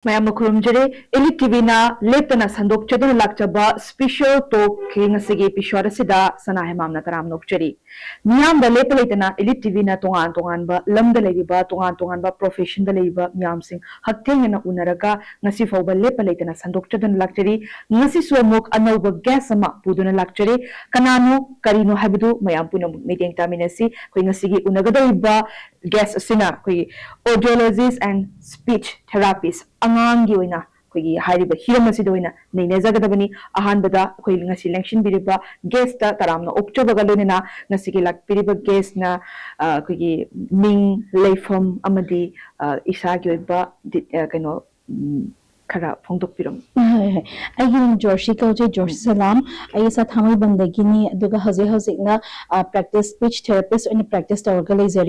Mayam Kurumjere, ELITETV na Leptana Sandok Chadana Lakchaba, special talk King Sigi Pishwara Sida, Sanahimam Nataram Nokcheri. Miam the Lepalitana, ELITETV na Tongan ba, Lam the Labiba, Tongan ba, profession the labor, Miam Sing, Hating and Unaraga, Nasifoba Lepalitana Sandok Chadan Lakcheri, Nasiswamok, Anoba Gasama, Puduna Lakcheri, Kanano, Karino Habidu, Mayampuno meeting Taminasi, Queen Sigi Unagada, guest Sina, audiologist and speech therapist. Angangi oina koigi hariba hiram asi doina neine jagadabani ahanbada koi ngasi election biriba guest ta taramna okchobaga lonena ngasi ki lak biriba guest na koigi ming leifam amadi isa gi oiba kaino khara phongdok piram I am Jorshi Salam. I am a Tamil bandagini. Aduga haze na practice speech therapist and practice organizer.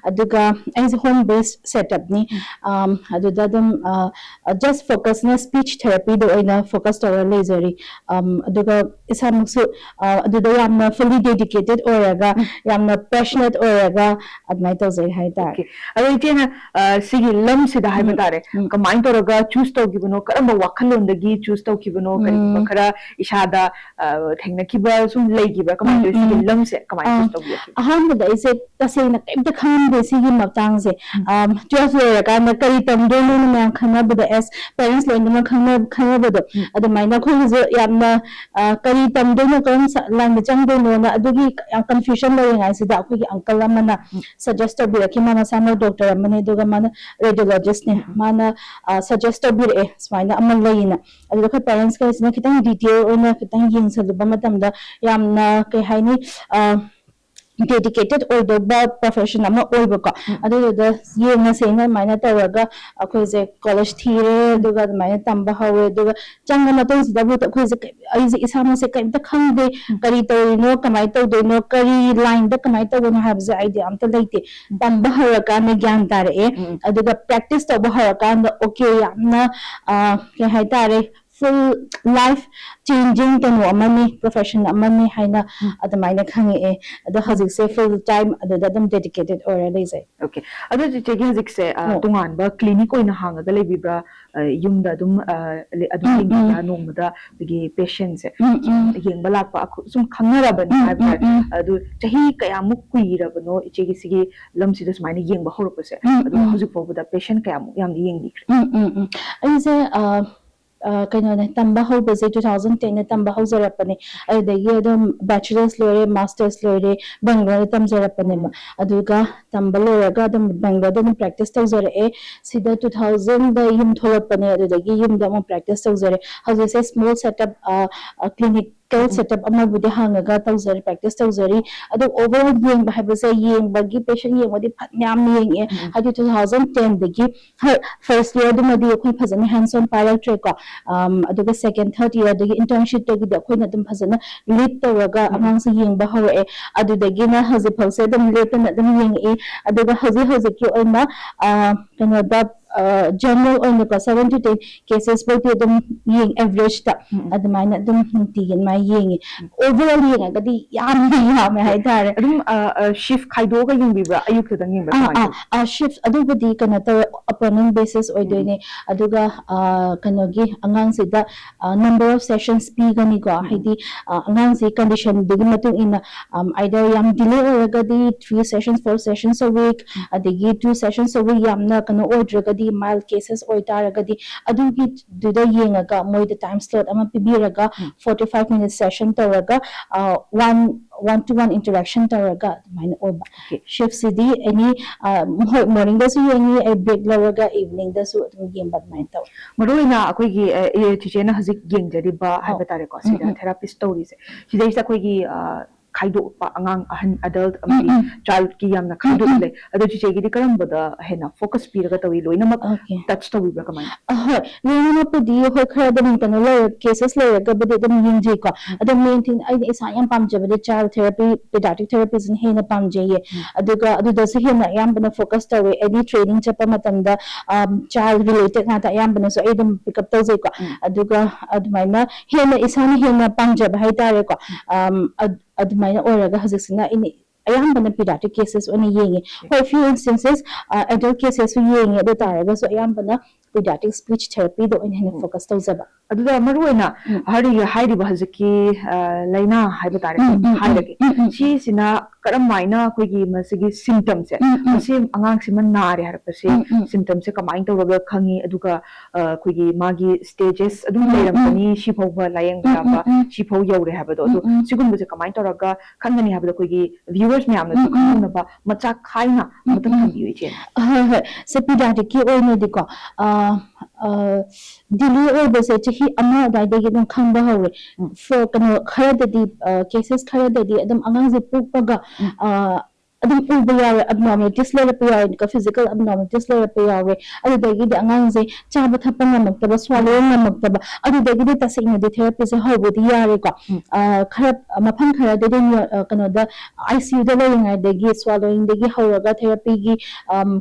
Aduga I is home based setup ni. Aduga just focus na speech therapy do na focus organizer. Aduga isa muksu aduga yamna fully dedicated or yamna passionate or admit zay hai ta. Okay. Ado itena sige lam sida hai batare. Kamain to raga choose to gibuno karamba wakhalondagi choose to kibuno kari kara ishada thengna kiba sum leigiba kamain to sige lam se kamain choose to gi. Ahamda ise tasena kaimta khan de sige matang se 12 year ka na kari tamdo no na khana bada as parents lo na khana bada adu maina khon je yamna kari tamdo no kan lang chang do no na adugi confusion lo ngai se da khu gi uncle amana suggest to be ki mana sana doctor amane duga mana radiologist ne mana suggest to be smaina amal leina adu ka parents ka isna kitang detail ona kitang yin sa ba matamda yamna ke haini dedicated or the profession ama oiba adu the yenga senga maina tawaga akhoi je college thire duga maina tamba hawe duga changa matong sida bu akhoi je ai je isama se kaimta khangde kari to no kamai to do no kari line da kamai to no have the idea am to leite tamba hawa ka me gyan tare aduga practice to ba hawa ka okay yamna ke hai tare full life changing to amani profession amani haina adamaina khange adu hazik se full time adu dadam dedicated or lazy. Okay. Adu chegi hazik se tungan ba clinic oina hanga ga lebibra yumda dum adu yingda nomda bigi patients yengba lakpa sum khangarabani haiba adu chahi kayamuk kuirabano chegi sigi lamsi das maina yengba horpase adu hazik fobuda patient kayamuk yam yengdi ai se kanya tamba ho base 2010 na tamba ho zarapane adagi adum bachelor's lore master's lore bangalore tam zarapane ma aduga tamba loraga adum bangalore dum practice taw zare sida 2000 da yum tholapane adagi yum da mo practice taw zare how say small setup clinic setup ama bude hangaga tawzari practice tawzari adu overall yeng bahaba say yeng bagi patient yeng wadi phatnyam yeng hadi 2010 dagi first year dum adi khoi phajani hands on parallel track aduga second third year dagi internship dagi da khoi na dum phajana lead tawaga amang se yeng ba hawe adu dagi na hazi phause dum lead na dum yeng aduga hazi ki oina kana da general on the 7 to 10 cases but the ying average ta admaina dum tigin mai ying overall ying agadi yam hai tare adum shift khaido ga ying bibra ayuk da ying ba shift adu budi kana ta upon basis oidoine aduga kanogi angang sida number of sessions pi gani ko haidi angang se condition digi matung in either yam delay oragadi 3 sessions 4 sessions a week adigi 2 sessions a week yamna kano order gadi mild cases oitaragadi adugi duda yengaga moi the time slot ama pibiraga 45 minutes session taraga one to one interaction taraga mine oba shift cd any morning da su yengi a break laraga evening da su yemba mine taw maroina akoi gi chiche na hazik geng jari ba habatare ko sida therapist stories sida isa koi gi khaido pa angang ahan adult amri child ki yamna khaido le adu chiche gi karam bada hena focus piraga tawi loina mak touch tawi ba kamai loina ma pudi ho khara dam kana le cases le ga bade dam yingje ko adu main thing ai isa yam pam je bade child therapy pediatric therapy in hena pam je ye adu da se hena yam bana focus tawi any training chapa matamda child related na ta yam bana so ai dam pick up taw je ko aduga admaina hena isa ni hena pam je ba hai tare ko admaina oraga hazisina ini ayambana pediatric cases oni yengi for few instances adult cases yengi do taraga so ayambana pediatric speech therapy do in focus tawjaba aduda maruina hari bahaziki laina haiba tare hairage si sina karam maina koigi masigi symptoms se masi angang sima nare harapase symptoms se kamai tawraga khangi aduga koigi magi stages adum leiramani si phawba layang ba si phaw yaure habado adu sigum se kamai tawraga khangani habado koigi viewers me amna khangna ba macha khaina matam thambiyo che ha se pediatric ki oina diko delay over se chahi ama dai de gidam khangba hawe for kano khara de cases khara de adam angang je pupaga adum uba yawe abnormalities le pa yawe ka physical abnormalities le pa yawe adu de gidi angang je chaba thapa ngamak ba swallow ngamak ba adu de gidi tasing de therapy se hobo di yare ko khara mafam khara de kano da ICU de le ngai de gi swallowing de gi horaga therapy gi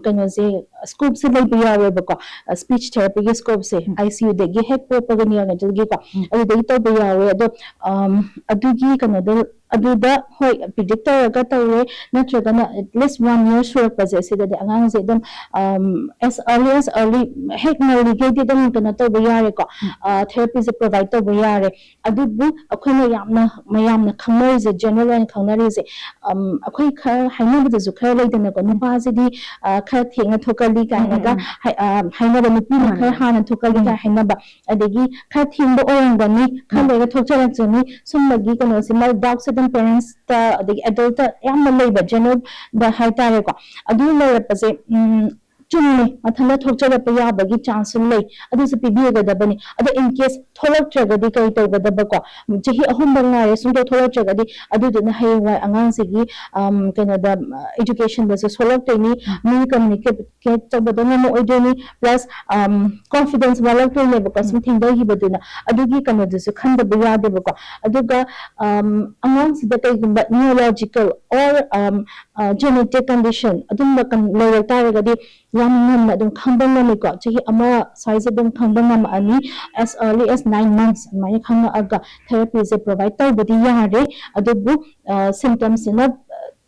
kano je scope se le pa yawe ba ko speech therapy gi scope se ICU de gi hek po pa gani ngai gi ko adu de to pa yawe adu gi kano da aduda hoi predictor ga tawe natragana at least 1 year sure pase da angang je dam as early hek ngali ge de dam kana to yare ko therapy se provide to yare adu bu akhoi mayamna khamoi je general and khanari je akhoi kha haina bu ju kha leidana ko nupa je di kha thenga thokali ka na ga haina ba nupi na kha hana thokali ka haina ba adegi kha thingbo orangani kha lega thokchara chani summagi kono simal doubt se parents the adult yam lay general the high tare ko adu lay pase chumni mathana thokchara pa ya bagi chance lay adu se pbi ga da bani adu in case tholak traga di kai to ga da ba ko jehi ahum banga re sum to tholak traga di adu de hay wa angang se gi kana da education da se tholak te ni mi communicate ke to ba da mo idoni plus confidence wala to le ba sum thing da hi ba dina adu gi kana da se khanda ba ya de ba ko adu ga angang se da kai gumba neurological or genetic condition adum ba kan le ta ga di yam nam adum khambang nam ko chi ama size adum khambang nam ani as early as 9 months mai khanga aga therapy se provide to budi yare adubu symptoms ina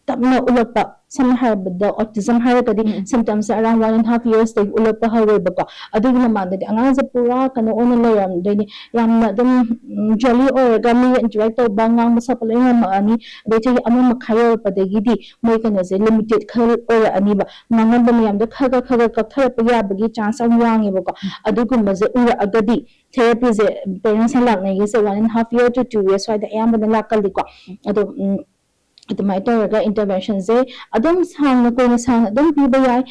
tapna ulapa samhar bada autism har kadi symptoms around 1.5 years they ulapa hawe baka adu na manda de angang se pura kana on layam de yam na dum jolly or gami enjoy to bangang masa paleng ma ani de chi ama makhayo padegi di moi kana se limited khal or ani ba nangan bam yam de khaga ka therapy ya bagi chance am wangi baka adu gumba se ura agadi therapy se parents lak ne ge se 1.5 year to 2 years so da yam na lakal ko adu adumai tawraga intervention se adum sang ko na sang adum piba yai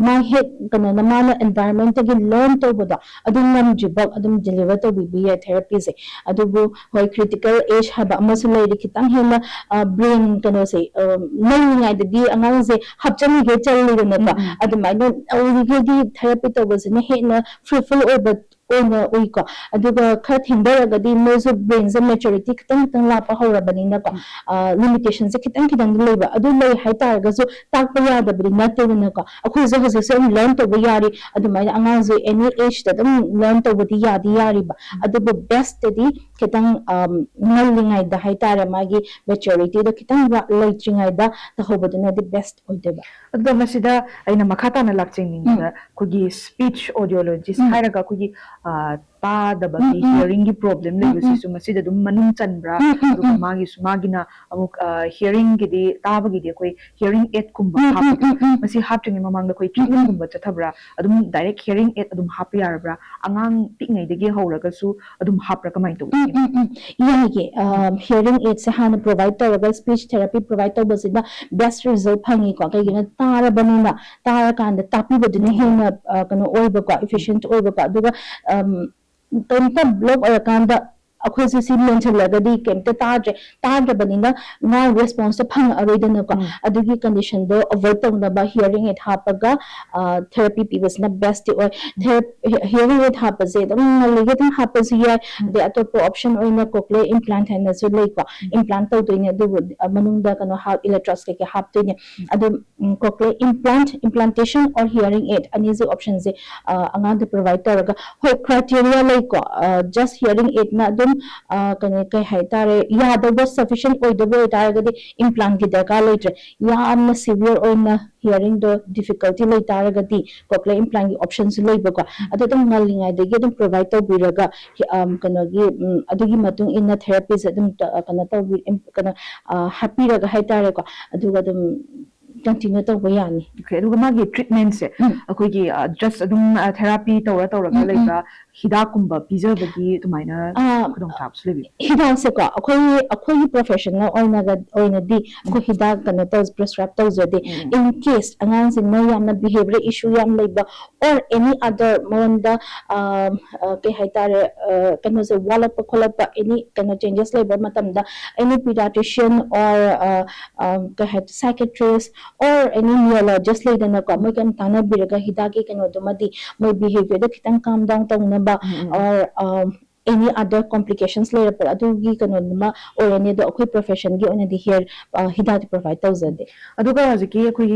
my head kana na mana environment gi learn to boda adum nam jibak adum deliver to bi therapy se adubu hoi critical age haba amasule ri kitang hela brain kana se nai ngai de di angang se hapchani ge challi na ka adumai no ge di therapy to was ne he na fruitful over ona uiko aduga kha thingdaraga di mozo brain se maturity kitang la pa hora bani na ko limitations se kitang leba adu lei hai tar ga so tak pa ya da bri na te na ko akhu zo ho se learn to yari adu mai angang zo any age da dum learn to di yari ba adu best di kitang ngai da hai tar ma gi maturity da kitang lei tringai da ta ho baduna the best oi de ba adu masida aina makhata na lakching ning da kugi speech audiologist hairaga kugi ta da bagi hearing gi problem le yusi su masida dum manung chanbra adu magi su magina amuk hearing gi di ta bagi di koi hearing aid kumba hap masi hap tingi mamang da koi treatment kumba chathabra adum direct hearing aid adum hap yarabra angang pingai de gi horaga su adum hap ra kamai to yage hearing aid se hana provide to speech therapy provide to basida best result phangi ko kai gina tara banina tara kan da tapi badune hena kano oiba ko efficient oiba ko aduga tonta block or kanda akhoi se silen chalagadi kemte tadre banina na response phang aroidana ko adugi condition do avoid tongna ba hearing aid hapaga therapy pibas na best or hearing aid hapaze dam nalege dam hapase ya de atop option oina cochlear implant hena so lei ko implant to doine du manungda kano ha electrodes ke hap doine adu cochlear implantation or hearing aid ani je option je anga de provide taraga ho criteria lei ko just hearing aid na dum kani kai hai tare ya da sufficient oidabo taragadi implant ki darkar leitre yamna severe oina hearing do difficulty lei taragadi cochlear implant ki options leiba ko adu dum ngalingai de ge dum provide to biraga kano gi adugi matung inna therapies adum kana to kana happy raga hai tare ko aduga dum continue to bayani okay aduga magi treatment se akoi gi just adum therapy tawra leiba hida kumba pijabagi tumaina kudong tap slebi hida se ko akoi professional oina di ko hida kana to prescribe to jodi in case angang sin na yamna behavior issue yam leiba or any other monda ke haitare kana se wala pa kholapa any kana changes leiba matamda any pediatrician or ke hat psychiatrist or any neurologist leidana ko moi kan tana biraga hidaki kano domadi moi behavior da kitang calm down tawnaba or any other complications later adugi kano ma or any the okay profession gi ona di here hidati provide tawzade aduga hajiki akoi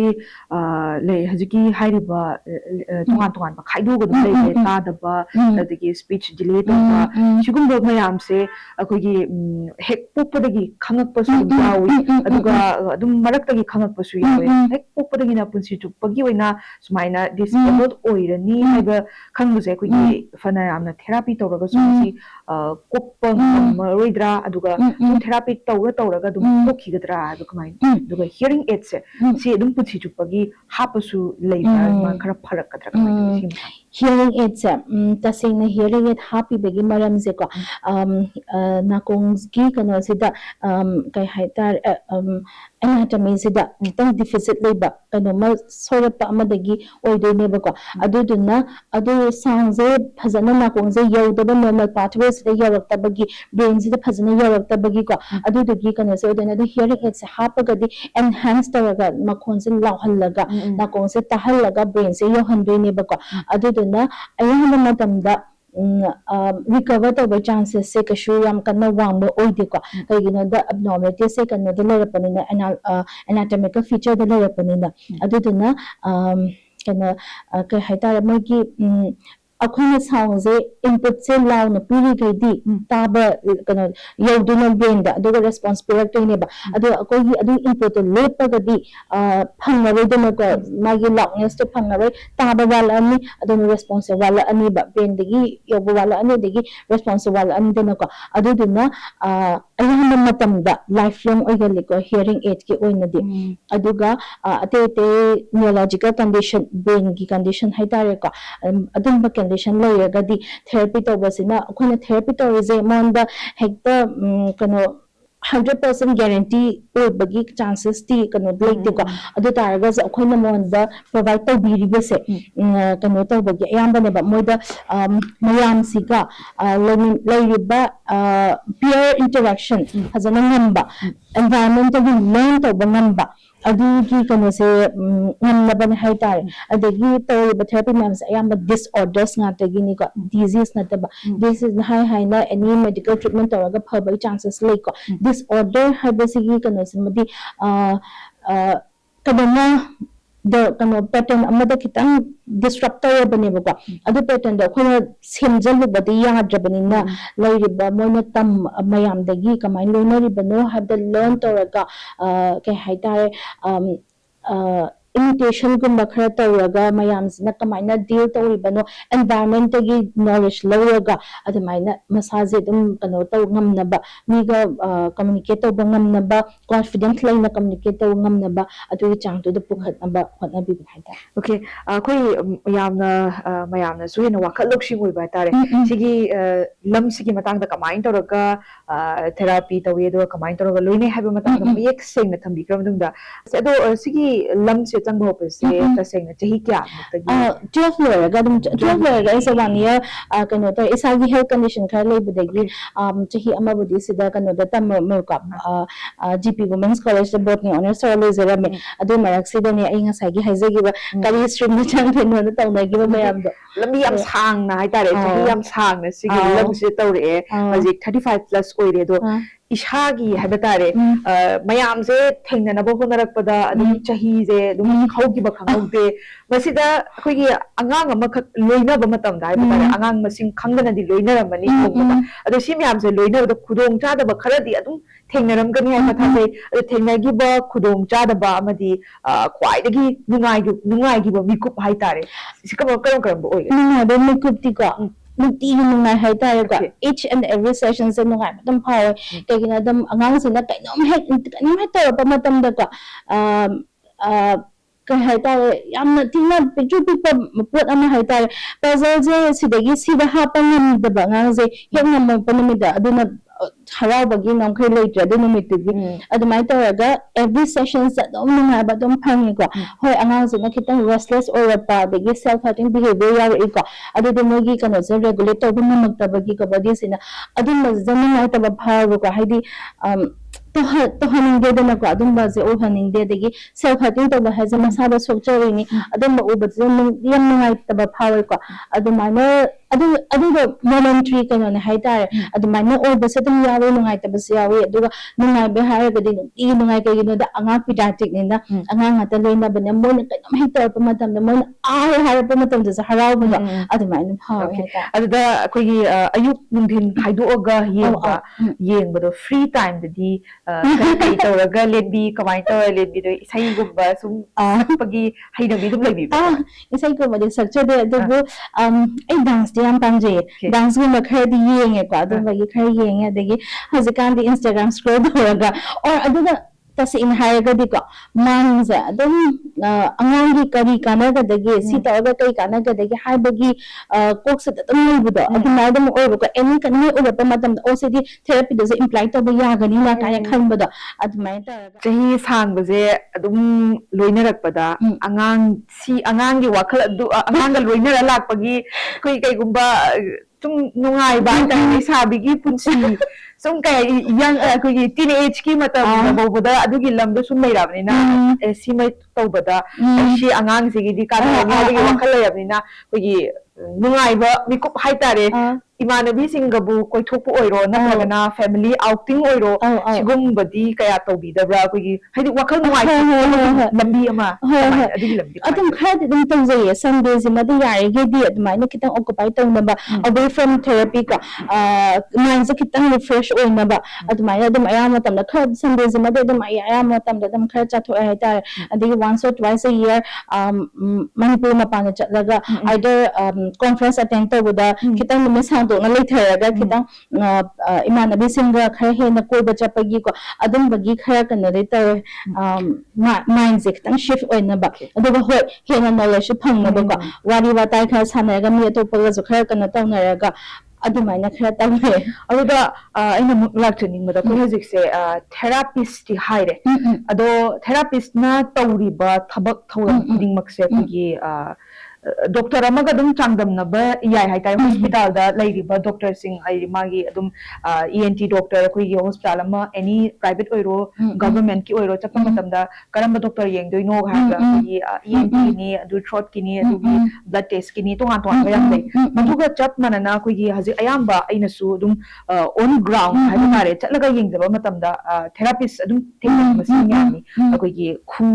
le hajiki hairiba tongan ba khaidu go dum le ta daba adigi speech delay to ba shigum bo mayam se akoi gi hek popodagi khangak pa su yawi aduga adum marak tagi khangak pa su yawi hek popodagi na punsi chu pagi oina sumaina disabled oirani haiba khangbu se akoi gi fana yamna therapy to ga su si koppa maroidra aduga therapy tawra dum kokhigadra adu kamai aduga hearing aid se si dum puchi chupagi hapasu leiba khara pharakadra kamai si hearing aid se tasengna hearing aid happy begi maram se ko nakong gi kana sida kai haitar anatomy sida kitang deficit leiba kano ma sorapa amadagi oidone ba ko aduduna adu sound ze phajana nakong ze yodaba normal pathways de yaraktabagi brain sida phajana yaraktabagi ko adudagi kana se odena the hearing aid se hapagadi enhance taraga makhon se lawhallaga nakong se tahallaga brain se yohandoine ba ko aduduna ayana matamda recover to chances se kashu yam kana wangba oide ko kayina the abnormality se kana the lerapanina anatomical feature the lerapanina aduduna kana kai haitara magi akhona sound ze input se launa piri gaidi taba kana yoduna brain da aduga response pirate ne ba adu akoi adu input to lepa gadi phangare de ko magi loudness to phangare taba wala ani adu response wala ani ba brain digi yobu wala ani digi response wala ani de ko adu duna ayana matam da lifelong oigali ko hearing aid ki oina di aduga ate neurological condition brain ki condition haitare ko adum ba condition layagadi therapy to basina akhona therapy to is among the hekta kano 100% guarantee or bagi chances ti kano like ko adu taraga akhona monda provide to biribe se kano to bagi ayamba ne ba moida mayam sika layriba peer interaction hazana ngamba environment to learn to ngamba adugi kano se ngam hai tare adagi to therapy mams ayamba disorders nga tagini ko disease na taba this is high na any medical treatment toraga phabai chances like ko disorder habasigi kano se madi kadana the kano pattern amada kitang disruptor bane ba adu pattern da khona semjal badi yadra na lairiba moina tam mayam dagi kamai lonari bano have the learn toraga ke haitare imitation gumba khara tawraga mayam sina kamaina deal tawribano environment gi knowledge lawraga adamaina massage dum kano taw ngamnaba miga communicate taw ngamnaba confident laina communicate taw ngamnaba adu chang to the pukhat naba khotna bi haida okay koi mayamna su hena wakal loksing oi ba tare sigi lam sigi matang da kamain tawraga therapy tawe do kamain tawraga loine haba matang da yek seng na thambi kram dum da ado sigi lam se chang bo pe se ta seng na chahi kya mutagi 12 lawraga dum 12 lawraga is 1 year kano to isagi health condition khar leibudagi chahi amabudi sida kano da tam ka GP Women's College the botany honors college rame adu marak sida ne ai ngasagi haizagi ba kari stream na chang pheno na taw nagi ba mayam do lambi yam sang na hai tare chahi yam sang na sigi lam se tawre haji 35 plus oire do ishagi habatare mayam se thengna na bo honarakpada adum chahi je adum khaugi ba khangaude masida akogi angang ama khak loina ba matam da habatare angang masing khangna di loina ramani khongba adu si mayam se loina da khudong cha da ba kharadi adum thengnaram gani ha matha se adu thengnagi ba khudong cha da ba amadi khwaidagi nungai gi ba mikup haitare sikam karam karam ba oige ba mikup ti ko nunti nungai haitare ko each and every session se nungai matam phawe kagina dam angang sina kainom het pa matam da ko kai haitare yamna tingna picture pipa pot ama haitare puzzle je sidagi sida hapan da ba ngang je hengam ma panamida aduna harabagi namkhai later the numitugi adumai taraga every session sa dom nungai ba dom phangi ko hoi angang sina kitang restless or pa the self hurting behavior ya ko adu de mogi kana se regulate to bum makta bagi ko body sina adum zamin ta ba phaw ko haidi to haning de na ko adum ba se o haning de degi self hurting to ba ha jama sa ba sokchari ni adum ba ubat yam nungai ta ba phaw ko adumai na adu momentary kana na haitare adumai na o ba se dum yawe nungai ta ba se yawe aduga nungai be hare ga din I nungai ka gino da anga pediatric ni na anga ngata loina ba na mo na kanam haitar pa matam na mo na hare pa matam da haraw ba adumai na phaw aduda akogi ayuk nungdin khaidoga yengba do free time di kai tawraga lebi kamai tawra lebi do isai gumba sum pagi hainabi dum lebi isai ko ba de structure de adugo ai dance de am pamje dance gumba khadi yenge ko adum ba gi khari yenge adagi hazikan di Instagram scroll doraga or aduga tasi in hire ga diko mangza adum angangi kari kana ga dagi sita ga kai kana ga dagi hai bagi koksa da dum libudo adum madam or ko any kan ni over pa madam OCD therapy does imply to ba ya gani na kaya khan bada adumai ta chahi sang baje adum loinarak pada angang si angang gi wakhal adu angang ga loinara lak pagi koi kai gumba tum nungai ba ta ni sabi gi punsi sum kai young koi teenage ki matam bawda adugi lamdo sum mai rabni na si mai tawbada si angang si gi di ka ni gi wakhal layabni na koi nungai ba mikup haitare imanabi singabu koi thopu oiro na family outing oiro sigum badi kaya tawbi da bra koi haidi wakhal nungai lambi ama adugi lambi adum khadi dum tawjay sunday zima da yare ge di adumai na kitang occupy tawna ba away from therapy ka mind sa kitang refresh oina ba adumai adum ayama tam da khad sunday zima da adum ayama tam da dum khad cha thoi haita adigi once or twice a year Manipur mapana chatlaga either conference attend tawda kitang miss do nga later ga kitang imanabi singa khare he na ko bacha pagi ko adum bagi khara kana later mind se kitang shift oina ba aduga hoi he na knowledge phang na ba ko wari watai kha sana ga mi to paga zo khara kana taw na ga adumai na khara taw he aduda aina lak training ma da ko hojik se therapist ti haire ado therapist na tawri ba thabak thawam ding mak se gi doctor amaga dum changdam na ba yai hai tai hospital da lairi ba doctor sing ai magi dum ENT doctor koi gi hospital ama any private oiro government ki oiro chapam matam da karam doctor yeng doi no ha ga gi ENT ni adu throat ki ni adu gi blood test ki ni to ngan to an yam dai maduga chap manana koi gi haji ayamba aina su dum on ground hai mare chatlaga yeng da matam da therapist adum technique masing yami koi gi khu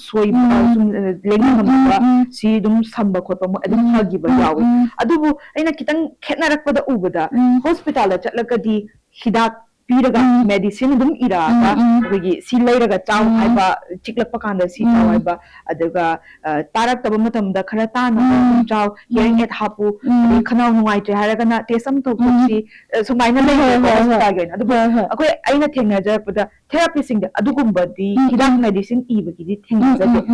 soi sum leng ngam ba si dum samba khotpa mo adum hagi ba yawi adubu aina kitang khetnarak pada ubada hospital la chatlakadi hidak piraga medicine dum iraga gi si leiraga chaw haiba chiklakpa kanda si chaw haiba aduga tarak taba matam da khara ta na chaw hearing aid hapu khanaw nungai tre haraga na tesam to si sumaina le hospital gain aduba akoi aina thengna japada therapy sing da adugumba di hidak medicine ibagi di thengna jate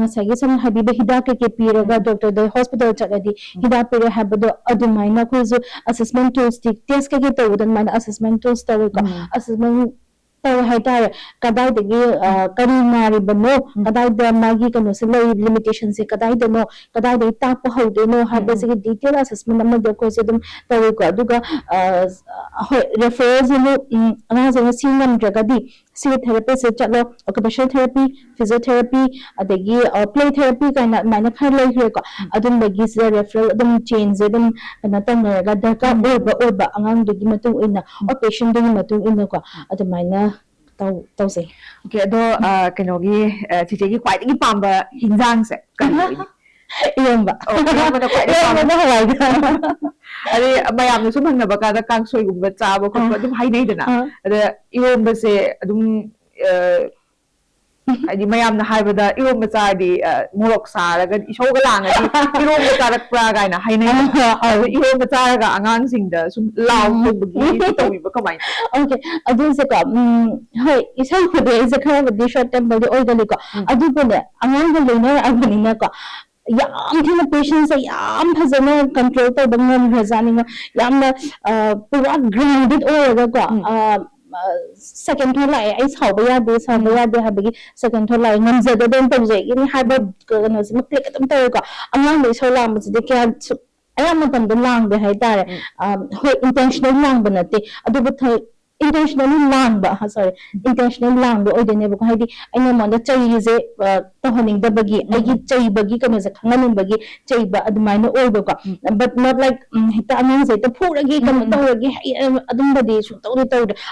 ngasagi sam habiba hidak ke piraga doctor da hospital chaladi hidak pira habado adumaina ko zo assessment tools test ke to udan man assessment tools assessment tau haitare kadai degi kari nari bano kadai da magi kano se lay limitation se kadai da no kadai da ta pa hau de no have basic detail assessment amma de ko se dum tawi ko aduga referrals no ana se singam jagadi se therapy se chalo occupational therapy physiotherapy adagi play therapy kaina mana khar lay ko adum bagi se referral adum change adum kana tamaraga darka oba angang degi matung ina or patient degi matung ina ko adum mana tau se okay ado kenogi chichegi khwaidagi pamba hinjang se Iyamba. iyamba na kwai Iyamba hawaida. Ari mayam su mangnaba kada kangsoi gumba chaba khotba dum hainai dana ada iyamba se adum adi mayam na haibada iyamba chadi morok saraga isoga langadi iyamba charakpra gaina hainai ada iyamba charaga angang singda sum law khobgi towiba kamai Okay, adu se ka hai isai khode is a kind of short term body organ ko adu bone angang ga leina agni na ko yam thina patients yam phazana control ta bangam bhajani yam na pura grounded or ko second thought lai ai sauba ya de habigi second thought lai ngam zada den tam je ni haba ko no se click tam ta ko angang le so lam je de kya ayam tam de lang de hai tare hoi intentional lang banate adu bu intentionally lang ba sorry intentionally lang do odene ba haidi aina monda chai je to haning da bagi agi chai bagi kame se khanganin bagi chai ba admaina oi ba ko but not like hita amin se ta phuragi kam to ragi adum ba de su to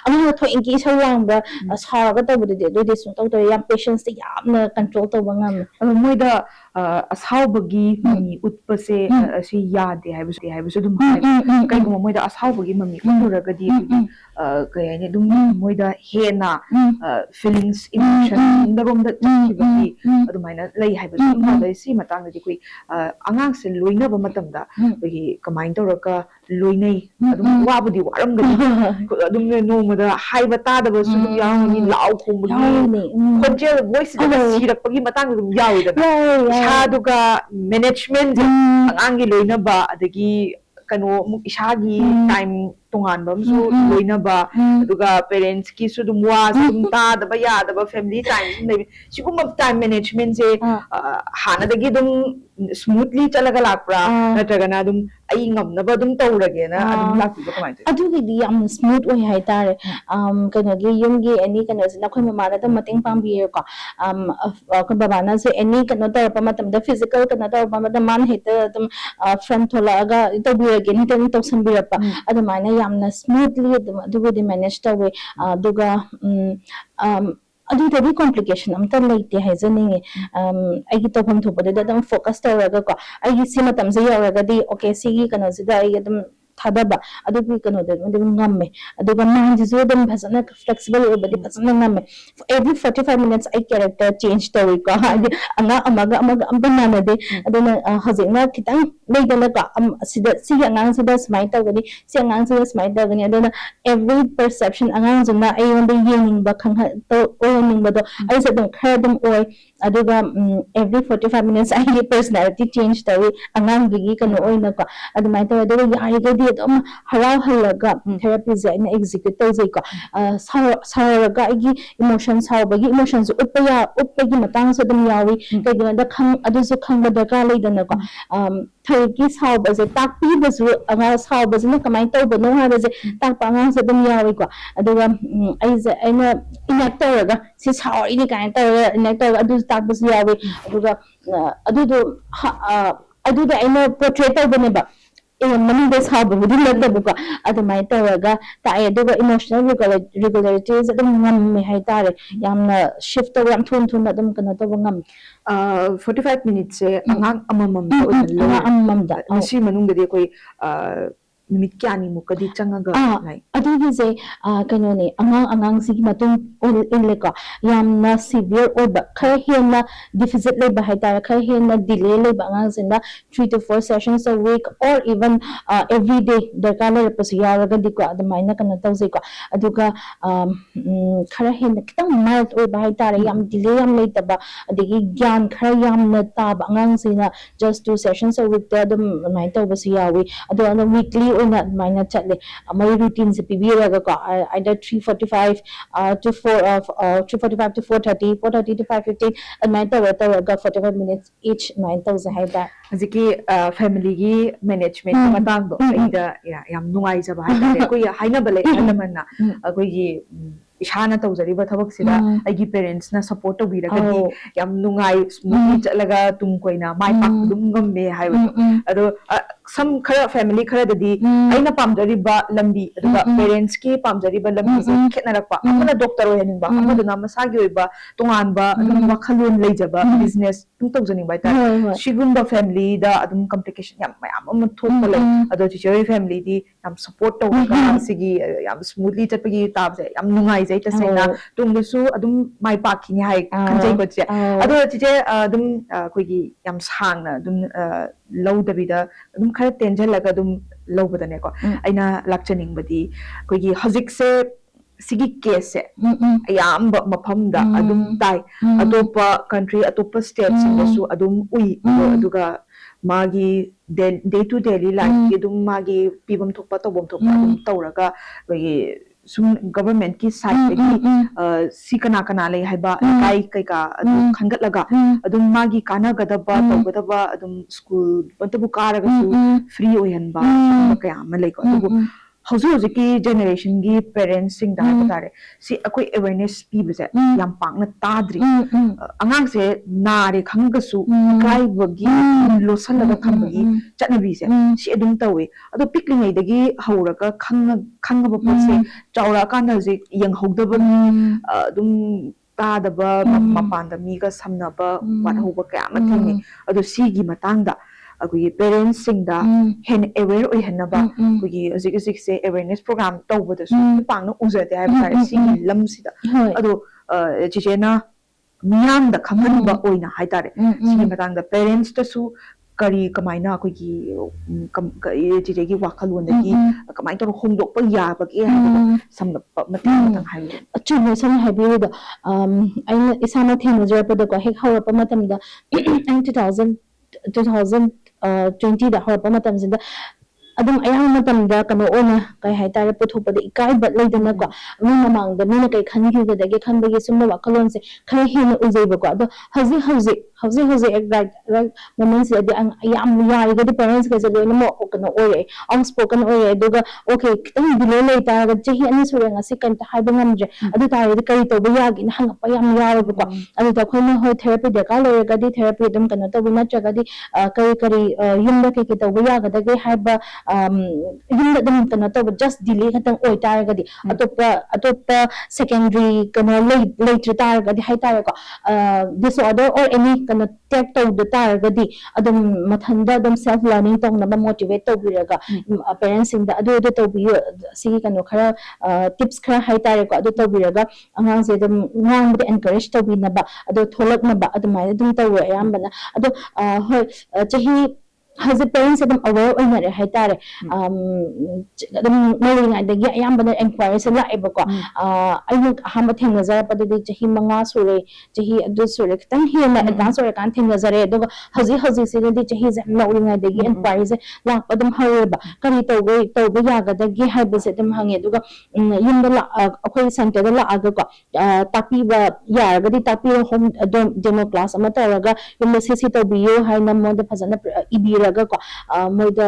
amin tho inki so lang ba sa ga to bu de de su to yam patients te yam na control to ba ngam moi da asau bagi mami utpase si yade haibu dum kai ko moi da asau bagi mami uturagadi kayane dum moi da hena feelings emotion darom da chibagi adumaina lei haibu dum da si matang da koi angang se loina ba matam da bagi kamai toraka loinai adum wabudi waramgadi adum no ma da haiba ta da ba su dum yawi lau khombi khonjel voice da sirakpagi matang dum yawi da Isaduga management angangi loina ba adagi kano muk isagi time tungan ba so loina ba aduga parents ki su dum wa dum ta da ba ya da ba family time sum nei sigum time management se hana dagi dum smoothly chalaga lakpra natragana dum ai ngamna ba dum taurage na adum lakti ba kamai adu gi am smooth oi hai tare kano gi yum gi any kano na khoi ma da mating pang bi ko ko baba na se any kano ta pa matam da physical kano ta pa matam man hita dum front thola ga to bi again hita to sambi pa adu mana yamna smoothly adu di manage ta we duga adu the complication am tan like hai janinge ai gi to pham thopa da dam focus ta ra ko ai gi sima tam se ya ra di okay si gi kana se da ai dam thadaba adu gi kana da ngamme adu ga man ji so dam bhasana flexible or body bhasana ngamme every 45 minutes ai character change ta we ko anga amaga am banana de adu na hazina kitang lei da ka sida si angang sida smile ta gani si angang sida smile ta gani adu na every perception angang juna ai on the yening ba khang to ning ba do ai sa dum khadum oi adu ga every 45 minutes ai personality change ta we angang gi kana oi na ko adu mai ta adu ya ai ga di dum harau halaga therapy za in execute ta zai ko sa ga gi emotions how ba gi emotions uppa gi matang sa dum yawi kai da khang adu su khang ba da ka lai da na ko thai ki sao ba je tak pi ba su anga sao ba na kamai to ba no ha ba je tak pa nga sa dum yawi ko adu ga ai za ai na ina ta ga si sao ini kan ta ina ta adu tak ba su yawi adu ga adu da ai na portrait ta ba ne ba mani des ha bu din la bu ka adu mai ta ga ta ai adu ga emotional regularities adum ngam me hai tare yamna shift ta yam thun adum kana ta ngam 45 minutes se angang amamam da si manung da koi numit kyani mukadi changaga nai adu gi je kano ne angang si matung in le ka yamna severe or ba kha hena deficit le ba hai tare kha hena delay le ba angang sin da 3 to 4 sessions a week or even every day da ka le pas ya ga di ko adu mai na kana tau je ko adu ka khara hena kitang mild or ba hai tare yam delay yam le ta ba adigi gyan khara yam na ta ba angang sin na just 2 sessions a week da adu mai tau ba si ya we adu weekly oina admaina chatle mai routine se pibiraga ko either 3:45 to 3:45 to 4:30 4:30 to 5:15 admaina tawa 45 minutes each 9,000 haida Haziki family gi management ki matang do aida yam nungai jaba haitare koi haina bale halamanna koi gi ishana tawjariba thabak sida aigi parents na support to biragadi yam nungai smoothly chatlaga tum koina mai pak dum ngamme haibu ado some khara family khara dadi aina pamjariba lambi aduga parents ki pamjariba lambi se khetnarakpa amana doctor oyaningba amaduna masagi oiba tonganba adum wakhalon leijaba business tum tawjaning bai ta shigumba family da adum complication yam mayam am thokpa lai ado teacher family di yam support tawga sigi yam smoothly chatpagi tabse yam nungai jai ta saina tungsu adum mai pakhini hai khanjai ko che ado teacher adum koigi yam sangna adum lawdabida adum khara tension laga adum lawbadane ko aina lakchaning badi koigi hajik se sigi case ayamba mafamda adum tai atopa country atopa state singasu adum ui aduga magi day to daily life ki adum magi pibam thokpa tobom thokpa adum tawraga koigi sum government ki side ki si kana kana lei haiba kai kai ka khangat laga adum magi kana gadaba tawgadaba adum school bantabu karaga su free oyanba kaya ma lei ko adubu hauji generation gi parents sing da tare si akoi awareness pibse yam pangna tadri angang se nare khangasu kai bagi losalaga thambagi chatnabi se si adum tawe ado piklingai dagi hauraga khangaba pose chaura kan hauji yang hogdaba adum tadaba mapanda mi ga samnaba wat hoba kaya ma thini ado si gi matangda अगुगी parents सिंगदा हेन aware ओय हनबा अगुगी अजिक से awareness programme तौबदसु पांगना उजते हाय बारे सिगी लमसिदा अदो चिचेना मियाम दा खंगनबा ओयना हायतारे सिगी मतंग दा parents तसु करी कमाइना अगुगी चिचेगी वाखलवनदगी कमाइ तो होंदोकपा याबगे हायबा समना मतंग हाय चुनो सम हायबिदा आइना इसाना थेनजरपदा को हेक हवरपा मतमदा 2020 da horpa matam sinda adum ayang matam da kano ona kai hai tare puthopa da ikai bat leidana ko mi mamang da mina kai khangi da ge khanbagi summa wakalon se khai hina uzaiba ko ado hazi right moment se da ayam yari ga parents ga se no mo kano ore unspoken ore aduga okay kitang bilo lei ta ga chehi ani sura nga se kan ta hai bangam je adu ta ri kai to ba yagi na hang pa yam yaro ko adu ta khoi na ho therapy da ka le ga di therapy dum kan ta bu na cha ga di kari yum da ke to ba ya ga da ge hai ba yum da dum kan ta just delay khatang oi ta ga di atopa secondary kan late ta ga di hai ta ko disorder or any kan take to the ta ga di adum mathanda dum self learning tong na motivate to bi ga parents in da adu to bi si kan khara tips khara hai ta ko adu to bi ga angang se dum ngang bi encourage to bi na ba adu tholak na ba adu mai dum to ayam bana adu hoi chahi has a parents adum aware oina re hai tare adum mari ngai da ya yam bana inquiry se la eba ko ayu hama theng nazar pa de chahi manga sure chahi adu sure kitang hi na advance or kan theng nazar do haji se de chahi jam la ngai de inquiry se la adum hawe ba kari to go ya ga da ge hai ba se dum hange do yum da la akhoi center da la aga ko tapi ba ya ga di tapi home demo class ama ta ga yum se to biyo hai na mo da phajana ibira ko moida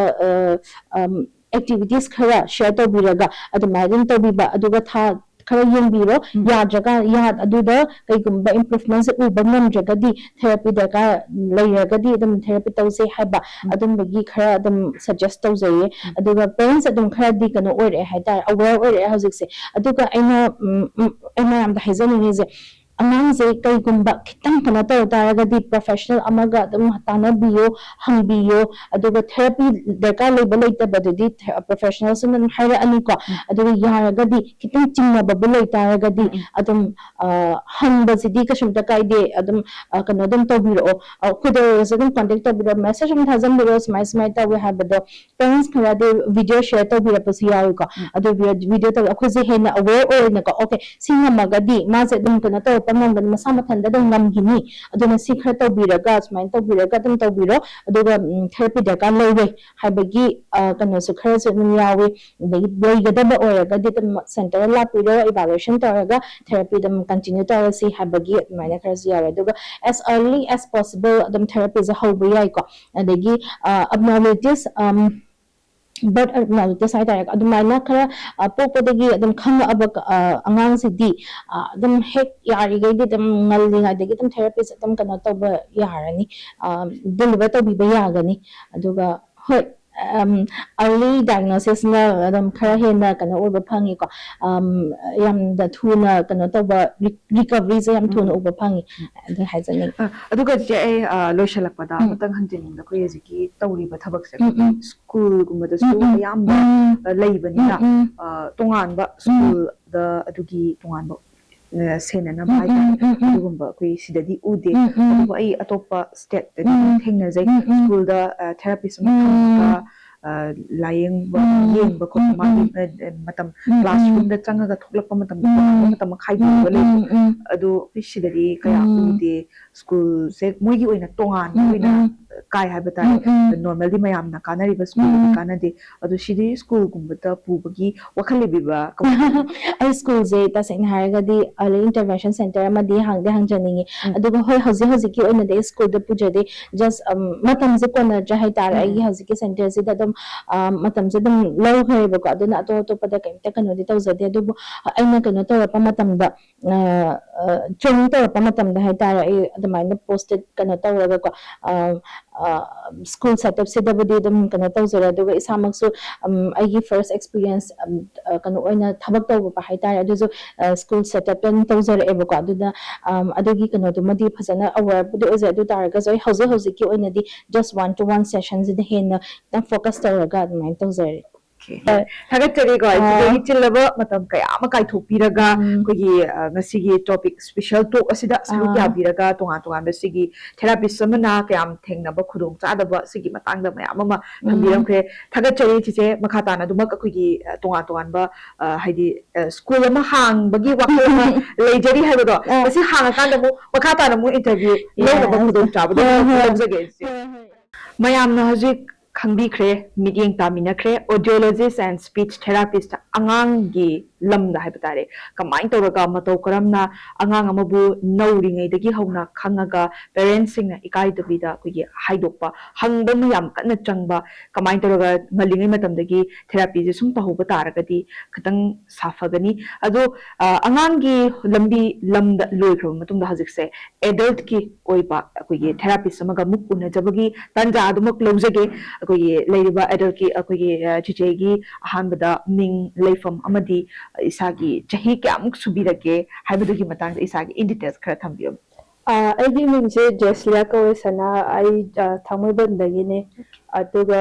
activities khara share to biraga adu marin to biba aduga tha khara yeng biro ya jaga ya aduda kai gumba improvements u bangam jaga di therapy da ka layer ga di adum therapy to se haba adum bagi khara adum suggest to jaye aduga parents adum khara di kano ore haita aware ore hojik se aduga aina am da hezani ni je angang se kai gumba khitang kana to taraga di professional amaga adum hatana biyo hangbiyo aduga therapy deka level laita badudi professionals nan haira ani ko aduga yaraga di khitang chingna babulai taraga di adum hangba sidi ka shumta kai de adum kana dum to biro kudo sadum contact to biro message am thazam biro smai ta we have the parents khara de video share to biro pasi yawi ko adu video to akhoje hena aware or na ko okay singa magadi ma se dum kana to ꯄꯨꯊꯣꯛꯄ ꯉꯝꯒꯅꯤ ꯃꯁꯥ ꯃꯊꯟꯇ ꯑꯗꯨꯝ ꯉꯝꯈꯤꯅꯤ ꯑꯗꯨꯅ ꯁꯤ ꯈꯔ ꯇꯧꯕꯤꯔꯒ ꯁꯨꯃꯥꯏꯅ ꯇꯧꯕꯤꯔꯒ ꯑꯗꯨꯝ ꯇꯧꯕꯤꯔꯣ ꯑꯗꯨꯒ ꯊꯦꯔꯥꯄꯤ ꯗꯔꯀꯥꯔ ꯂꯩꯔꯣꯏ ꯍꯥꯏꯕꯒꯤ ꯀꯩꯅꯣꯁꯨ ꯈꯔꯁꯨ ꯑꯗꯨꯝ ꯌꯥꯎꯏ ꯑꯗꯒꯤ ꯂꯩꯒꯗꯕ ꯑꯣꯏꯔꯒꯗꯤ ꯑꯗꯨꯝ ꯁꯦꯟꯇꯔ ꯂꯥꯛꯄꯤꯔꯣ ꯏꯚꯥꯂꯨꯑꯦꯁꯟ ꯇꯧꯔꯒ ꯊꯦꯔꯥꯄꯤ ꯑꯗꯨꯝ ꯀꯟꯇꯤꯅ꯭ꯌꯨ ꯇꯧꯔꯁꯤ ꯍꯥꯏꯕꯒꯤ ꯑꯗꯨꯃꯥꯏꯅ ꯈꯔꯁꯨ ꯌꯥꯎꯋꯦ ꯑꯗꯨꯒ as early as possible ꯑꯗꯨꯝ ꯊꯦꯔꯥꯄꯤꯁꯦ ꯍꯧꯕ ꯌꯥꯏꯀꯣ ꯑꯗꯒꯤ abnormalities birth abnormalities ꯍꯥꯏꯇꯥꯔꯦ ꯑꯗꯨꯃꯥꯏꯅ ꯈꯔ ꯄꯣꯛꯄꯗꯒꯤ ꯑꯗꯨꯝ ꯈꯪꯉꯛꯑꯕ ꯑꯉꯥꯡꯁꯤꯗꯤ ꯑꯗꯨꯝ ꯍꯦꯛ ꯌꯥꯔꯤꯈꯩꯗꯤ ꯑꯗꯨꯝ ꯉꯜꯂꯤꯉꯩꯗꯒꯤ ꯑꯗꯨꯝ ꯊꯦꯔꯥꯄꯤꯁꯦ ꯑꯗꯨꯝ ꯀꯩꯅꯣ ꯇꯧꯕ ꯌꯥꯔꯅꯤ ꯗꯦꯂꯤꯚꯔ ꯇꯧꯕꯤꯕ ꯌꯥꯒꯅꯤ ꯑꯗꯨꯒ ꯍꯣꯏ early diagnosisꯅ ꯑꯗꯨꯝ ꯈꯔ ꯍꯦꯟꯅ ꯀꯩꯅꯣ ꯑꯣꯏꯕ ꯐꯪꯉꯤꯀꯣ ꯌꯥꯝꯅ ꯊꯨꯅ ꯀꯩꯅꯣ ꯇꯧꯕ ꯔꯤꯀꯚꯔꯤꯁꯦ ꯌꯥꯝ ꯊꯨꯅ ꯎꯕ ꯐꯪꯉꯤ ꯑꯗꯨ ꯍꯥꯏꯖꯅꯤꯡꯉꯤ ꯑꯗꯨꯒ ꯆꯦ ꯑꯩ ꯂꯣꯏꯁꯤꯜꯂꯛꯄꯗ ꯑꯃꯇꯪ ꯍꯟꯖꯅꯤꯡꯕ ꯑꯩꯈꯣꯏ ꯍꯧꯖꯤꯛꯀꯤ ꯇꯧꯔꯤꯕ ꯊꯕꯛꯁꯦ ꯁ꯭ꯀꯨꯜꯒꯨꯝꯕꯗꯁꯨ ꯑꯌꯥꯝꯕ ꯂꯩꯕꯅꯤꯅ ꯇꯣꯉꯥꯟꯕ ꯁ꯭ꯀꯨꯜꯗ ꯑꯗꯨꯒꯤ ꯇꯣꯉꯥꯟꯕ ꯁꯦꯟꯅꯅꯕ ꯍꯥꯏꯇꯥꯔꯦ ꯑꯗꯨꯒꯨꯝꯕ ꯑꯩꯈꯣꯏ ꯁꯤꯗꯗꯤ ꯎꯗꯦ ꯑꯗꯨꯕꯨ ꯑꯩ ꯑꯇꯣꯞꯄ ꯁ꯭ꯇꯦꯠꯇꯗꯤ ꯊꯦꯡꯅꯖꯩ ꯁ꯭ꯀꯨꯜꯗ ꯊꯦꯔꯥꯄꯤꯁ ꯑꯃ ꯊꯝꯃꯒ ꯂꯥꯌꯦꯡꯕ ꯌꯦꯡꯕ ꯈꯣꯠꯄ ꯃꯥꯒꯤ ꯃꯇꯝ ꯀ꯭ꯂꯥꯁꯔꯨꯝꯗ ꯆꯪꯉꯒ ꯊꯣꯛꯂꯛꯄ ꯃꯇꯝꯗ ꯇꯣꯉꯥꯟꯕ ꯃꯇꯝ ꯑꯃ ꯈꯥꯏꯗꯣꯛꯑꯒ ꯂꯩꯕ ꯑꯗꯣ ꯑꯩꯈꯣꯏ ꯁꯤꯗꯗꯤ ꯀꯌꯥ ꯎꯗꯦ ꯁ꯭ꯀꯨꯜꯁꯦ ꯃꯣꯏꯒꯤ ꯑꯣꯏꯅ ꯇꯣꯉꯥꯟꯕ ꯑꯣꯏꯅ ꯀꯥꯏ ꯍꯥꯏꯕ ꯇꯥꯔꯦ ꯅꯣꯔꯃꯦꯜꯗꯤ ꯃꯌꯥꯝꯅ ꯀꯥꯟꯅꯔꯤꯕ ꯁ꯭ꯀꯨꯜꯗꯗꯤ ꯀꯥꯟꯅꯗꯦ ꯑꯗꯣ ꯁꯤꯗꯤ ꯁ꯭ꯀꯨꯜꯒꯨꯝꯕꯗ ꯄꯨꯕꯒꯤ ꯋꯥꯈꯜ ꯂꯩꯕꯤꯕ ꯑꯩ ꯁ꯭ꯀꯨꯜꯁꯦ ꯇꯁꯦꯡꯅ ꯍꯥꯏꯔꯒꯗꯤ ꯑꯔꯂꯤ ꯏꯟꯇꯔꯚꯦꯟꯁꯟ ꯁꯦꯟꯇꯔ ꯑꯃꯗꯤ ꯍꯥꯡꯖꯅꯤꯡꯉꯤ ꯑꯗꯨꯒ ꯍꯣꯏ ꯍꯧꯖꯤꯛꯀꯤ ꯑꯣꯏꯅꯗꯤ ꯑꯩ ꯁ꯭ꯀꯨꯜꯗ ꯄꯨꯖꯗꯦ ꯖꯁ ꯃꯇꯝꯁꯦ ꯀꯣꯟꯅꯗ꯭ꯔꯦ ꯍꯥꯏꯇꯥꯔꯦ ꯑꯩꯒꯤ ꯍꯧꯖꯤꯛꯀꯤ ꯁꯦꯟꯇꯔꯁꯤꯗ ꯑꯗꯨꯝ ꯃꯇꯝꯁꯦ ꯑꯗꯨꯝ ꯂꯧꯈ꯭ꯔꯦꯕꯀꯣ ꯑꯗꯨꯅ ꯑꯇꯣꯞ ꯑꯇꯣꯞꯄꯗ ꯀꯩꯝꯇ ꯀꯩꯅꯣꯗꯤ ꯇꯧꯖꯗꯦ ꯑꯗꯨꯕꯨ ꯑꯩꯅ ꯀꯩꯅꯣ ꯇꯧꯔꯛꯄ ꯃꯇꯝꯗ ꯇ꯭ꯔꯦꯅꯤꯡ ꯇꯧꯔꯛꯄ ꯃꯇꯝꯗ ꯍꯥꯏꯇꯥꯔꯦ ꯑꯩ ꯑꯗꯨꯃꯥꯏꯅ ꯄꯣꯁꯇꯦꯠ ꯀꯩꯅꯣ ꯇꯧꯔꯒꯀꯣ ꯁ꯭ꯀꯨꯜ ꯁꯦꯇꯞꯁꯤꯗꯕꯨꯗꯤ ꯑꯗꯨꯝ ꯀꯩꯅꯣ ꯇꯧꯖꯔꯦ ꯑꯗꯨꯒ ꯏꯁꯥꯃꯛꯁꯨ ꯑꯩꯒꯤ ꯐꯥꯔꯁ ꯑꯦꯛꯁꯄꯤꯔꯤꯌꯦꯟꯁ ꯀꯩꯅꯣ ꯑꯣꯏꯅ ꯊꯕꯛ ꯇꯧꯕ ꯍꯥꯏꯇꯥꯔꯦ ꯑꯗꯨꯁꯨ ꯁ꯭ꯀꯨꯜ ꯁꯦꯇꯞꯇ ꯇꯧꯖꯔꯛꯑꯦꯕꯀꯣ ꯑꯗꯨꯅ ꯑꯗꯨꯒꯤ ꯀꯩꯅꯣꯗꯨꯃꯗꯤ ꯐꯖꯅ ꯑꯋꯦꯔꯕꯨꯗꯤ ꯑꯣꯏꯖꯩ ꯑꯗꯨ ꯇꯥꯔꯒꯁꯨ ꯑꯩ ꯍꯧꯖꯤꯛꯀꯤ ꯑꯣꯏꯅꯗꯤ ꯖꯁ 1-to-1 ꯁꯦꯁꯟꯁꯤꯗ ꯍꯦꯟꯅ ꯈꯤꯇꯪ ꯐꯣꯀꯁ ꯇꯧꯔꯒ ꯑꯗꯨꯃꯥꯏꯅ ꯇꯧꯖꯔꯦ ꯊꯥꯒꯠꯆꯔꯤꯀꯣ ꯑꯩꯈꯣꯏꯒꯤ ꯆꯤꯜꯂꯕ ꯃꯇꯝ ꯀꯌꯥ ꯑꯃ ꯀꯥꯏꯊꯣꯛꯄꯤꯔꯒ ꯑꯩꯈꯣꯏꯒꯤ ꯉꯁꯤꯒꯤ ꯇꯣꯄꯤꯛ ꯁ꯭ꯄꯦꯁꯤꯌꯦꯜ ꯇꯣꯛ ꯑꯁꯤꯗ ꯁꯔꯨꯛ ꯌꯥꯕꯤꯔꯒ ꯇꯣꯉꯥꯟ ꯇꯣꯉꯥꯟꯕ ꯁꯤꯒꯤ ꯊꯦꯔꯥꯄꯤꯁ ꯑꯃꯅ ꯀꯌꯥꯝ ꯊꯦꯡꯅꯕ ꯈꯨꯗꯣꯡꯆꯥꯗꯕ ꯁꯤꯒꯤ ꯃꯇꯥꯡꯗ ꯃꯌꯥꯝ ꯑꯃ ꯊꯝꯕꯤꯔꯝꯈ꯭ꯔꯦ ꯊꯥꯒꯠꯆꯔꯤ ꯆꯤꯆꯦ ꯃꯈꯥ ꯇꯥꯅ ꯑꯗꯨꯃꯛ ꯑꯩꯈꯣꯏꯒꯤ ꯇꯣꯉꯥꯟ ꯇꯣꯉꯥꯟꯕ ꯍꯥꯏꯗꯤ ꯁ꯭ꯀꯨꯜ ꯑꯃ ꯍꯥꯡꯕꯒꯤ ꯋꯥꯈꯜ ꯑꯃ ꯂꯩꯖꯔꯤ ꯍꯥꯏꯕꯗꯣ ꯃꯁꯤ ꯍꯥꯡꯉꯀꯥꯟꯗ ꯑꯃꯨꯛ ꯃꯈꯥ ꯇꯥꯅ ꯑꯃꯨꯛ ꯏꯟꯇꯔꯚꯤꯌꯨ ꯂꯧꯅꯕ ꯈꯨꯗꯣꯡꯆꯥꯕꯗꯣ ꯂꯧꯖꯒꯦ ꯃꯌꯥꯝꯅ ꯍꯧꯖꯤꯛ ꯈꯪꯕꯤꯈ꯭ꯔꯦ ꯃꯤꯠꯌꯦꯡ ꯇꯥꯃꯤꯟꯅꯈ꯭ꯔꯦ ꯑꯣꯗꯤꯑꯣꯂꯣꯖꯤꯁ ꯑꯦꯟड ꯁ꯭ꯄꯤꯆ ꯊꯦꯔꯥꯄꯤꯁꯇ ꯑꯉꯥꯡꯒꯤ ꯂꯝꯗ ꯍꯥꯏꯕ ꯇꯥꯔꯦ ꯀꯃꯥꯏꯅ ꯇꯧꯔꯒ ꯃꯇꯧ ꯀꯔꯝꯅ ꯑꯉꯥꯡ ꯑꯃꯕꯨ ꯅꯧꯔꯤꯉꯩꯗꯒꯤ ꯍꯧꯅ ꯈꯪꯉꯒ ꯄꯦꯔꯦꯟꯁꯁꯤꯡꯅ ꯏꯀꯥꯏꯗꯕꯤꯗ ꯑꯩꯈꯣꯏꯒꯤ ꯍꯥꯏꯗꯣꯛꯄ ꯍꯪꯕ ꯑꯃ ꯌꯥꯝ ꯀꯟꯅ ꯆꯪꯕ ꯀꯃꯥꯏꯅ ꯇꯧꯔꯒ ꯉꯜꯂꯤꯉꯩ ꯃꯇꯝꯗꯒꯤ ꯊꯦꯔꯥꯄꯤꯁꯦ ꯁꯨꯝ ꯇꯧꯍꯧꯕ ꯇꯥꯔꯒꯗꯤ ꯈꯤꯇꯪ ꯁꯥꯐꯒꯅꯤ ꯑꯗꯣ ꯑꯉꯥꯡꯒꯤ ꯂꯝꯗ ꯂꯣꯏꯈ꯭ꯔꯕ ꯃꯇꯨꯡꯗ ꯍꯧꯖꯤꯛꯁꯦ ꯑꯦꯗꯜꯠꯀꯤ ꯑꯣꯏꯕ ꯑꯩꯈꯣꯏꯒꯤ ꯊꯦꯔꯥꯄꯤꯁ ꯑꯃꯒ ꯑꯃꯨꯛ ꯎꯅꯖꯕꯒꯤ ꯇꯥꯟꯖꯥ ꯑꯗꯨꯃꯛ ꯂꯧꯖꯒꯦ ꯑꯩꯈꯣꯏꯒꯤ ꯂꯩꯔꯤꯕ ꯑꯦꯗꯜꯠꯀꯤ ꯑꯩꯈꯣꯏꯒꯤ ꯆꯤꯆꯦꯒꯤ ꯑꯍꯥꯟꯕꯗ ꯃꯤꯡ ꯂꯩꯐꯝ ꯑꯃꯗꯤ ꯏꯁꯥꯒꯤ ꯆꯍꯤ ꯀꯌꯥꯃꯨꯛ ꯁꯨꯕꯤꯔꯒꯦ ꯍꯥꯏꯕꯗꯨꯒꯤ ꯃꯇꯥꯡꯗ ꯏꯁꯥꯒꯤ ꯏꯟ ꯗꯤꯇꯦꯜꯁ ꯈꯔ ꯊꯝꯕꯤꯌꯨ ꯑꯩꯒꯤ ꯃꯤꯡꯁꯦ ꯖꯦꯁꯂꯤꯌꯥ ꯀꯧꯋꯦ ꯁꯅꯥ ꯑꯩ ꯊꯥꯡꯃꯩꯕꯟꯗꯒꯤꯅꯦ ꯑꯗꯨꯒ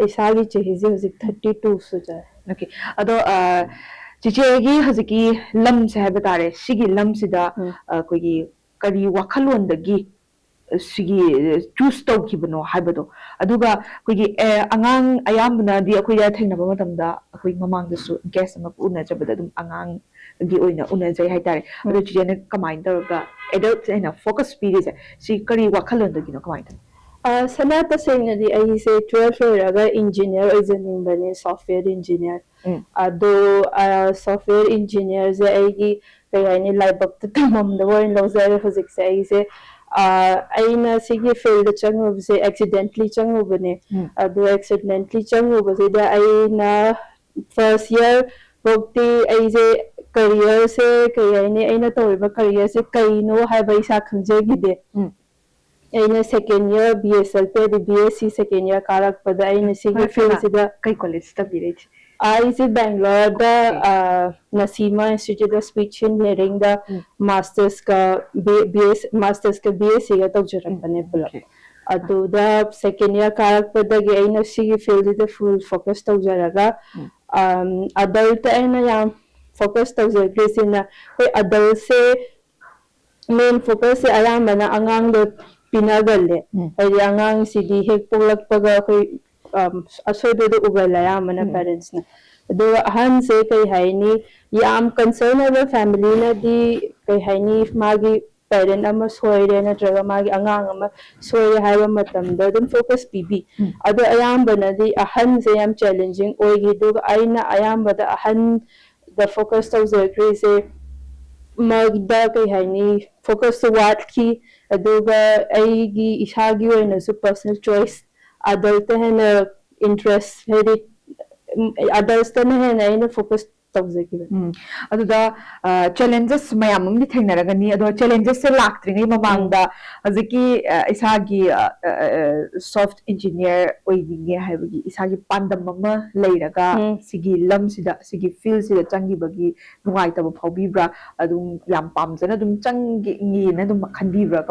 ꯏꯁꯥꯒꯤ ꯆꯍꯤꯁꯦ ꯍꯧꯖꯤꯛ 32 ꯁꯨꯖꯔꯦ ꯑꯣꯀꯦ ꯑꯗꯣ ꯆꯤꯆꯦꯒꯤ ꯍꯧꯖꯤꯛꯀꯤ ꯂꯝꯁꯦ ꯍꯥꯏꯕ ꯇꯥꯔꯦ ꯁꯤꯒꯤ ꯂꯝꯁꯤꯗ ꯑꯩꯈꯣꯏꯒꯤ ꯀꯔꯤ ꯋꯥꯈꯜꯂꯣꯟꯗꯒꯤ ꯁꯤꯒꯤ ꯆꯨꯁ ꯇꯧꯈꯤꯕꯅꯣ ꯍꯥꯏꯕꯗꯣ ꯑꯗꯨꯒ ꯑꯩꯈꯣꯏꯒꯤ ꯑꯉꯥꯡ ꯑꯌꯥꯝꯕꯅꯗꯤ ꯑꯩꯈꯣꯏꯗ ꯊꯦꯡꯅꯕ ꯃꯇꯝꯗ ꯑꯩꯈꯣꯏ ꯃꯃꯥꯡꯗꯁꯨ ꯒꯦꯁ ꯑꯃ ꯎꯅꯖꯕꯗ ꯑꯗꯨꯝ ꯑꯉꯥꯡꯒꯤ ꯑꯣꯏꯅ ꯎꯅꯖꯩ ꯍꯥꯏꯇꯥꯔꯦ ꯑꯗꯣ ꯆꯤꯆꯦꯅ ꯀꯃꯥꯏꯅ ꯇꯧꯔꯒ ꯑꯦꯗꯜꯠ ꯑꯩꯅ ꯐꯣꯀꯁ ꯄꯤꯔꯤꯁꯦ ꯁꯤ ꯀꯔꯤ ꯋꯥꯈꯜꯂꯣꯟꯗꯒꯤꯅꯣ ꯀꯃꯥꯏꯅ ꯇꯧꯋꯤ ꯁꯅꯥ ꯇꯁꯦꯡꯅꯗꯤ ꯑꯩꯁꯦ 12 ꯂꯣꯏꯔꯒ ꯏꯟꯖꯤꯅꯤꯌꯔ ꯑꯣꯏꯖꯅꯤꯡꯕꯅꯦ ꯁꯣꯐꯋꯦꯌꯔ ꯏꯟꯖꯤꯅꯤꯌꯔ ꯑꯗꯣ ꯁꯣꯐꯋꯦꯌꯔ ꯏꯟꯖꯤꯅꯤꯌꯔꯁꯦ ꯑꯩꯒꯤ ꯀꯩ ꯍꯥꯏꯅꯤ ꯂꯥꯏꯕꯛꯇ ꯇꯝꯃꯝꯗꯕ ꯑꯣꯏꯅ ꯂꯧꯖꯔꯦ ꯍꯧꯖꯤꯛꯁꯦ ꯑꯩꯁꯦ ꯑꯩꯅ ꯁꯤꯒꯤ ꯐꯤꯜꯗ ꯆꯪꯉꯨꯕꯁꯦ ꯑꯦꯛꯁꯤꯗꯦꯟꯇꯂꯤ ꯆꯪꯉꯨꯕꯅꯦ ꯑꯗꯣ ꯑꯦꯛꯁꯤꯗꯦꯟꯇꯂꯤ ꯆꯪꯉꯨꯕꯁꯤꯗ ꯑꯩꯅ ꯐꯥꯔꯁ ꯏꯌꯔ ꯐꯥꯎꯇꯤ ꯑꯩꯁꯦ ꯀꯔꯤꯌꯔꯁꯦ ꯀꯩ ꯍꯥꯏꯅꯤ ꯑꯩꯅ ꯇꯧꯔꯤꯕ ꯀꯔꯤꯌꯔꯁꯦ ꯀꯩꯅꯣ ꯍꯥꯏꯕ ꯏꯁꯥ ꯈꯪꯖꯈꯤꯗꯦ ꯑꯩꯅ ꯁꯦꯀꯦꯟ ꯏꯌꯔ BSL BSc ꯁꯦꯀꯦꯟ ꯏꯌꯔ ꯀꯥꯔꯛꯄꯗ ꯑꯩꯅ ꯁꯤꯒꯤ ꯐꯤꯜꯁꯤꯗ ꯀꯩ ꯀꯣꯂꯦꯖ ꯇꯝꯕꯤꯔꯛꯏꯁꯦ ꯑꯩꯁꯦ ꯕꯦꯡꯒ꯭ꯂꯣꯔꯗ ꯅꯁꯤꯃꯥ ꯏꯟꯁꯇꯤꯇ꯭ꯌꯨꯠ ꯑꯣꯐ ꯁ꯭ꯄꯤꯆ ꯑꯦꯟ ꯍꯤꯌꯔꯤꯡꯗ ꯃꯥꯁꯇꯔꯁꯀ BScꯒ ꯇꯧꯖꯔꯛꯄꯅꯦ ꯄꯨꯂꯞ ꯑꯗꯨꯗ ꯁꯦꯀꯦꯟ ꯏꯌꯔ ꯀꯥꯔꯛꯄꯗꯒꯤ ꯑꯩꯅ ꯁꯤꯒꯤ ꯐꯤꯜꯁꯤꯗ ꯐꯨꯜ ꯐꯣꯀꯁ ꯇꯧꯖꯔꯒ ꯑꯗꯜꯇ ꯑꯩꯅ ꯌꯥꯝ ꯐꯣꯀꯁ ꯇꯧꯖꯈ꯭ꯔꯤꯁꯤꯅ ꯍꯣꯏ ꯑꯗꯜꯁꯦ ꯃꯦꯟ ꯐꯣꯀꯁꯁꯦ ꯑꯌꯥꯝꯕꯅ ꯑꯉꯥꯡꯗ ꯄꯤꯅꯒꯜꯂꯦ ꯍꯥꯏꯗꯤ ꯑꯉꯥꯡꯁꯤꯗꯤ ꯍꯦꯛ ꯄꯣꯛꯂꯛꯄꯒ ꯑꯩꯈꯣꯏ ꯑꯁꯣꯏꯕꯗꯣ ꯎꯒꯜꯂꯦ ꯑꯌꯥꯝꯕꯅ ꯄꯦꯔꯦꯟꯠꯁꯅ ado ahan se kai haini yam concern over family na di kai haini magi parent ama soire na traga magi angang ama soire haiba matamda dum focus pibi ado ayamba na di ahan se yam challenging oigi do aina ayamba da ahan the focus of the se magda kai haini focus to what ki aduga aigi ishagi oina su personal choice adult hena interest very adults tana hena aina focus tawzaki aduda challenges mayam amni thainaragani ado challenges se laktringai mamangda haziki isagi soft engineer oidinge haibagi isagi pandam mama leiraga sigi lam sida sigi field sida changi bagi nungai taba phobibra adum yam pamjana dum changi ngi na dum khanbibra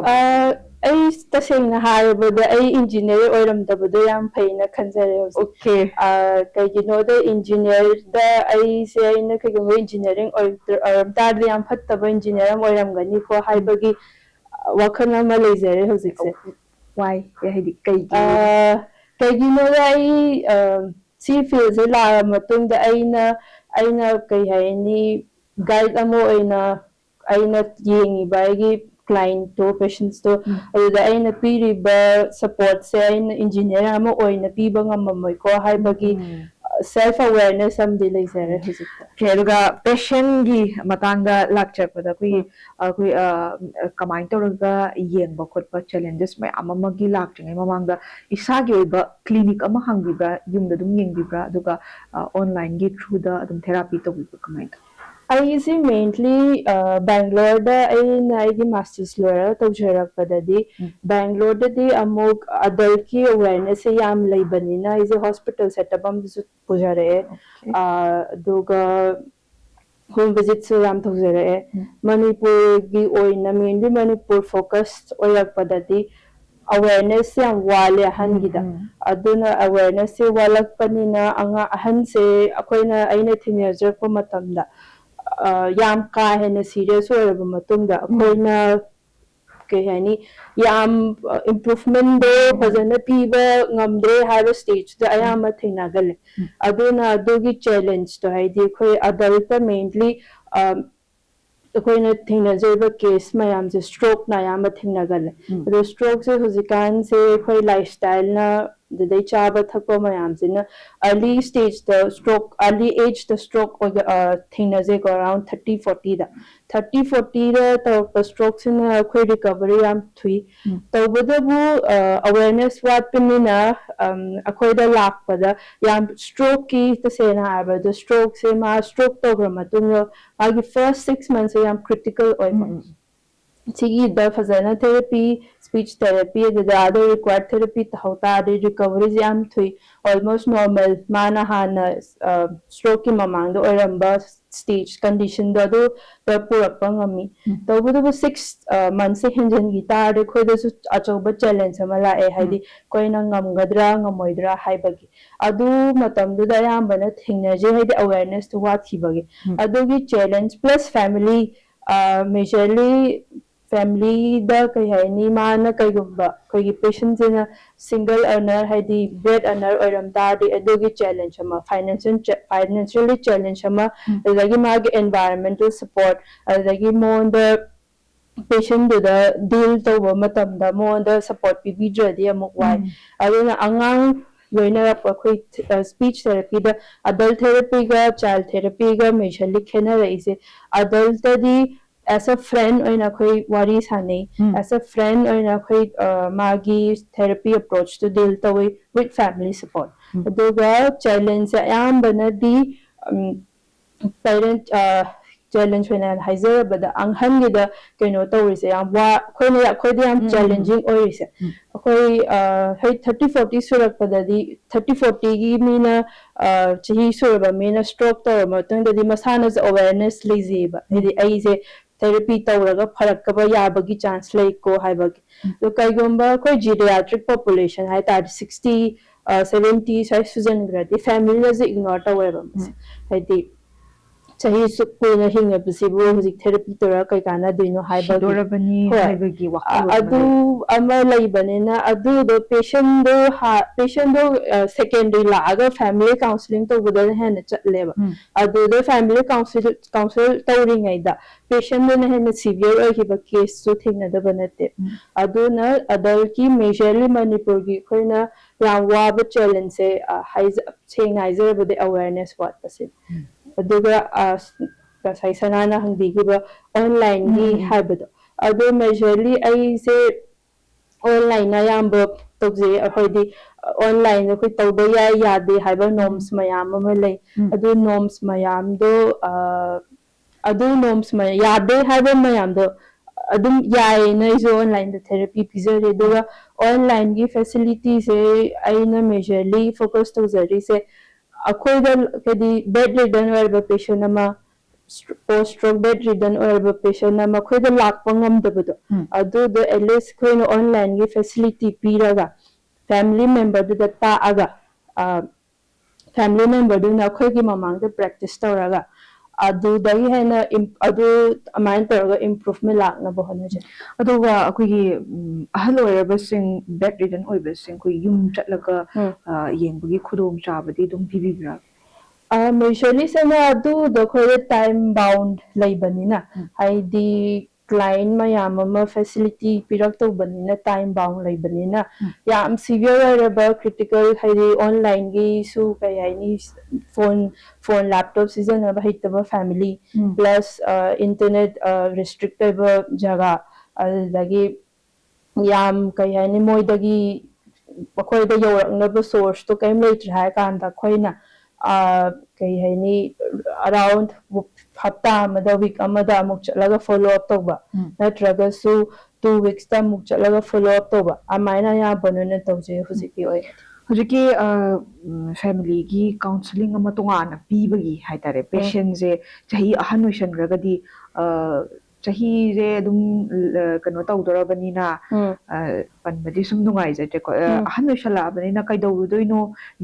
ai tasengna haibada ai engineer oiramdabado yam phaina khanjare okay kaigino da engineer da ai se aina kaigino engineering oiram tar yam phattaba engineer am oiramgani ko haibagi wakhana ma lejare hojikse why ya hidi kai kaigino da ai si field se la matung da aina kai haini guide amo aina yengi baigi client to patients to aduda aina piriba support se aina engineer ama oina piba ngamamoi ko haibagi self awareness am di leisare hojikta ke aduga patient gi matangda lakchakpada kui kamai tawraga yengba khotpa challenges mai amamagi laktringai mamangda isagi oiba clinic ama hangbibra yumda dum yengbibra aduga online gi through da dum therapy tawbibra kamai I see mainly Bangalore da I masters lawyer tawjarakpadadi Bangalore da di amok adult ki awareness yam laibanina is a hospital setup am pujare duga home visits yam tawjare Manipur gi oina mainly Manipur focused oirakpadadi awareness yam wale hangida aduna awareness walakpanina anga ahanse akoina aina thinajak matamda yam ka hena serious oiraba matungda akoina ke yani yam improvement do fazana piba ngamdre haiba stage da ayama thinagale aduna adugi challenge to haidi khoi adult mainly akoina thinajaiba case mayam je stroke na yama thinagale ado stroke se huzikan se khoi lifestyle na the chaba thakpa mayam na early stage the stroke early age the stroke thingnaje go around 30-40 da 30-40 da the stroke in khoi recovery am thui tawbadabu awareness wat pinina akhoi da lakpada yam stroke ki ta sena aba the stroke se ma stroke to matung agi first 6 months yam critical oiba Chigi da fazana therapy, speech therapy, the other required therapy, the recovery jam thui almost normal. Mana hana stroke mamang do oramba stage condition do the purapangami. The would 6 months hinjan guitar de koi the achoba challenge amala e haidi koi nangam gadra ngamoidra haibagi. Adu matam do dayam banat hingnaji haidi awareness to what hibagi. Adu challenge plus family majorly family da kai haini mana kai gumba kai patients in a single earner haidi bread earner oiram da di adogi challenge ama financially challenge ama adagi mag environmental support adagi more the patient da deal to matam da more the support pi di amuk wai aduna angang loina akhoi speech therapy da adult therapy ga child therapy ga majorly khena raise adult di as a friend oina khoi wari sane as a friend oina khoi magi therapy approach to deal tawi with family support aduga challenge ayam banadi parent challenge when an haizer but the anghan gida kaino tawrise yam wa khoi yam challenging orise khoi 30-40 surak padadi 30-40 gi mina chahi suraba mina stroke to matang dadi masana awareness lezeba idi aise therapy tawraga pharakaba yabagi chance lai ko haibagi so kaigomba koi geriatric population hai tar 60 70 sai sujan gradi family as ignore taweba haidi chahi sukuna hinga bisibu hujik therapy tora kai kana dino haiba Sidorabani haibagi wakal adu ama laibanena adu the patient do secondary laga family counseling to gudan hen chatleba adu the family counsel tawring aida patient do hen severe oiba case so thingna da banate adu na adult ki majorly manipur gi khoina ramwa ba challenge se haizer ba the awareness what pasit aduga sai sanana hangbigiba online gi haibado adu majorly ai se online ayamba togje akhodi online ko tawba ya yade haiba norms mayam ama lay adu norms mayam do adu norms yade haiba mayam do adum yae na iso online the therapy pizare duga online gi facility se aina majorly focus togzari se akhoi da kedi bedridden or patient ama post stroke bedridden or patient ama khoi da lakpa ngamdabado adu the at least khoi online gi facility piraga family member da ta aga family member do na khoi gi mamang da practice tawraga adu dai hena adu amain tawraga improvement lakna bahana je aduga akui ahal oirabasing bedridden oibasing koi yum chatlaga yengbagi khudong chabadi dum pibibra Usually sana adu the khoi time bound laibanina haidi client mayam ama facility pirak to banina time bound laibanina yam severe or critical haidi online gi su kay ni phone laptop season aba hitaba family plus internet restricted jaga adagi yam kay ni moidagi khoi da yoraknaba source to kay later ha kanda khoina kay ni around hafta amada week amada amuk chatlaga follow up tawba natraga su 2 weeks ta amuk chatlaga follow up tawba amaina ya banuna tawje hujiki oi hujiki family gi counseling ama tongana pibagi haitare patient je chahi ahan oisangragadi chahi je dum kano tawdorabani na panbadi sum nungai jate ko ahan oisalabani na kaidawrudoino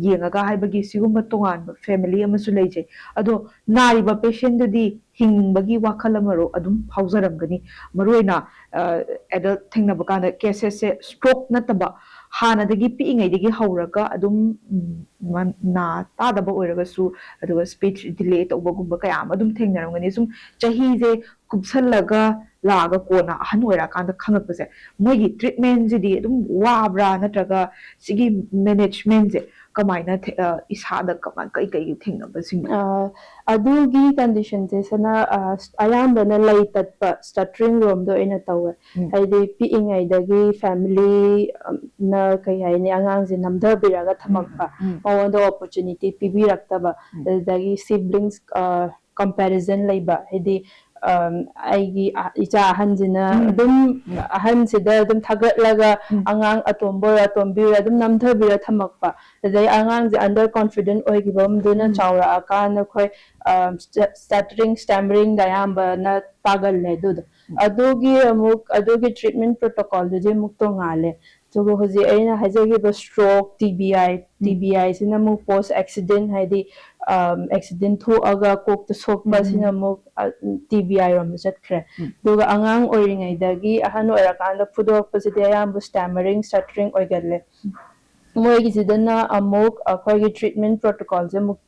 yengaga haibagi sigumba tongan family ama su leije ado nariba patient dudi hingbagi wakal amaro adum phaujaramgani maroina adult thingnaba kana cases se stroke nataba hanadagi piingaidagi hauraga adum na tadaba oiragasu aduga speech delay tawbagumba kayam adum thengnaramgani sum chahi je kubsallaga laga kona ahan oira kanda khangakpase moigi treatment jidi adum wabra natraga sigi management je kamaina isada kama kai kai thengnabasing adugi condition je sana ayambana lay tatpa stuttering rom do ina tawe haidi piingai dagi family na kai haini angang je namdabiraga thamakpa mawondo opportunity pibiraktaba dagi siblings comparison layba haidi aigi icha ahanjina adum ahansida adum thagatlaga angang atombor atombira adum namdhabira thamakpa dai angang je under confident oigibam duna chawra akana khoi stuttering stammering dayamba na pagal le dud adugi treatment protocol je muk to ngale jogo hoji aina hajagi ba stroke TBI sina mu post accident haidi accident thu aga kok to sok ba sina mu TBI rom chatkre duga angang oringai dagi ahano erakanda pudok pasite ayam stammering stuttering oigalle moigi sidana amok akhoi treatment protocol je muk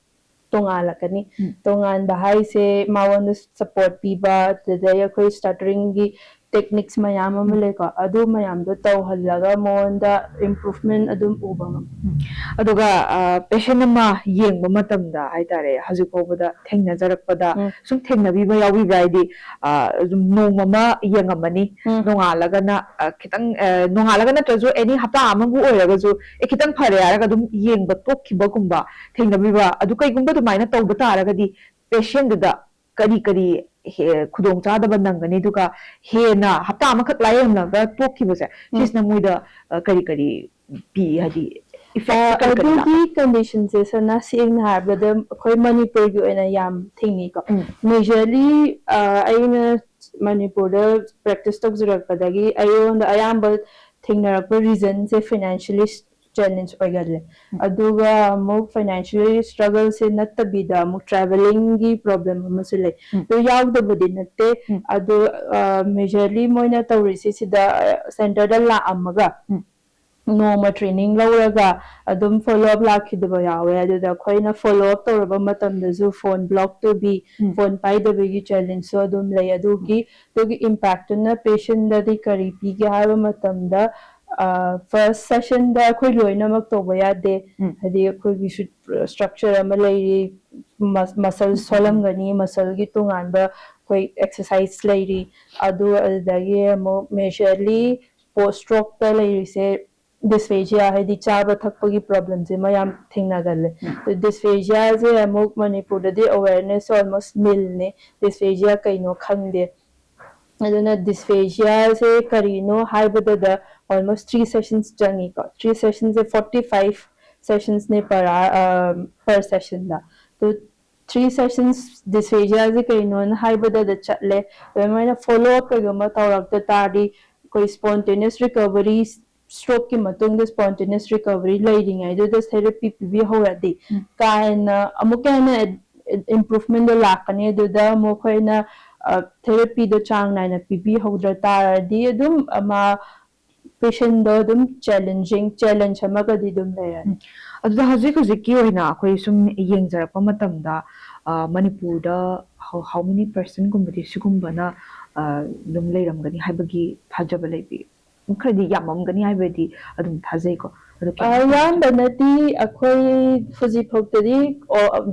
tongalakani tongan bahai se mawon support piba tadai akhoi stuttering gi techniques mayam amale ko adu mayam do taw halaga monda improvement adum ubangam aduga patient ama yengba matamda haitare hajupobada thengna jarakpada sum thengna biba yawi braidi nongma ma yengamani nongalaga na kitang nongalaga na trajo any hata amabu oiraga jo kitang phare araga dum yengba tokkiba gumba thengna biba adu kai gumba dumaina tawba taragadi patient da kari kari khudong chadaba nangani duga hena hapta amakhat layamnaga tokkibase sisna muida kari kari pi hadi adugi condition je sana sing habada khoi manipur gi ena yam thingi ko majorly aina manipur da practice tok jurak padagi ayon da ayam ba thingna ko reason se financially challenge oigale aduga amuk financially struggle se nattabida amuk traveling gi problem amasule do yawdabudi natte adu majorly moina tawrisi sida center da la amaga normal training lauraga adum follow up lakhidaba yawe aduda khoina follow up tawraba matamda zu phone block to be phone pai da be challenge so adum lay adugi togi impact na patient da di kari pi ga haba matamda first session da khoi loina mak to ba yade hadi khoi gi structure ama lay muscle solam gani muscle gi tungan ba khoi exercise lay adu adagi mo majorly post stroke ta lay se dysphagia है दी चाब थकपगी problem से मयाम थिंगना गले तो dysphagia से अमुक मणिपुर दे awareness almost nil ने dysphagia कइनो खंगदे अदुना dysphagia से करिनो हाइबददा almost 3 sessions चंगी को 3 sessions से 45 sessions ने per session दा तो 3 sessions dysphagia से कइनो हाइबददा चले तो मैंने follow up कगमा तौरक तारी कोई spontaneous recovery stroke की मतुंग द spontaneous recovery leading है जो therapy भी हो रही कायना अमुकेना improvement द लाकने जो द मुखेना therapy द चांग नाइना भी हो रहा दी दुम अमा patient द दुम challenge हमा कदी दुम ले अदुदा हजिक हजिक की होइना अखोई सुम येंगजरप मतमदा मणिपुरदा how many person गुम्बदी सिगुम्बना दुम लेरमगनी हाइबगी थाजब लेबी खरदी याममगनी हाइबदी अदुम थाजैको यामबनती अखोई फुजी फोक्तदी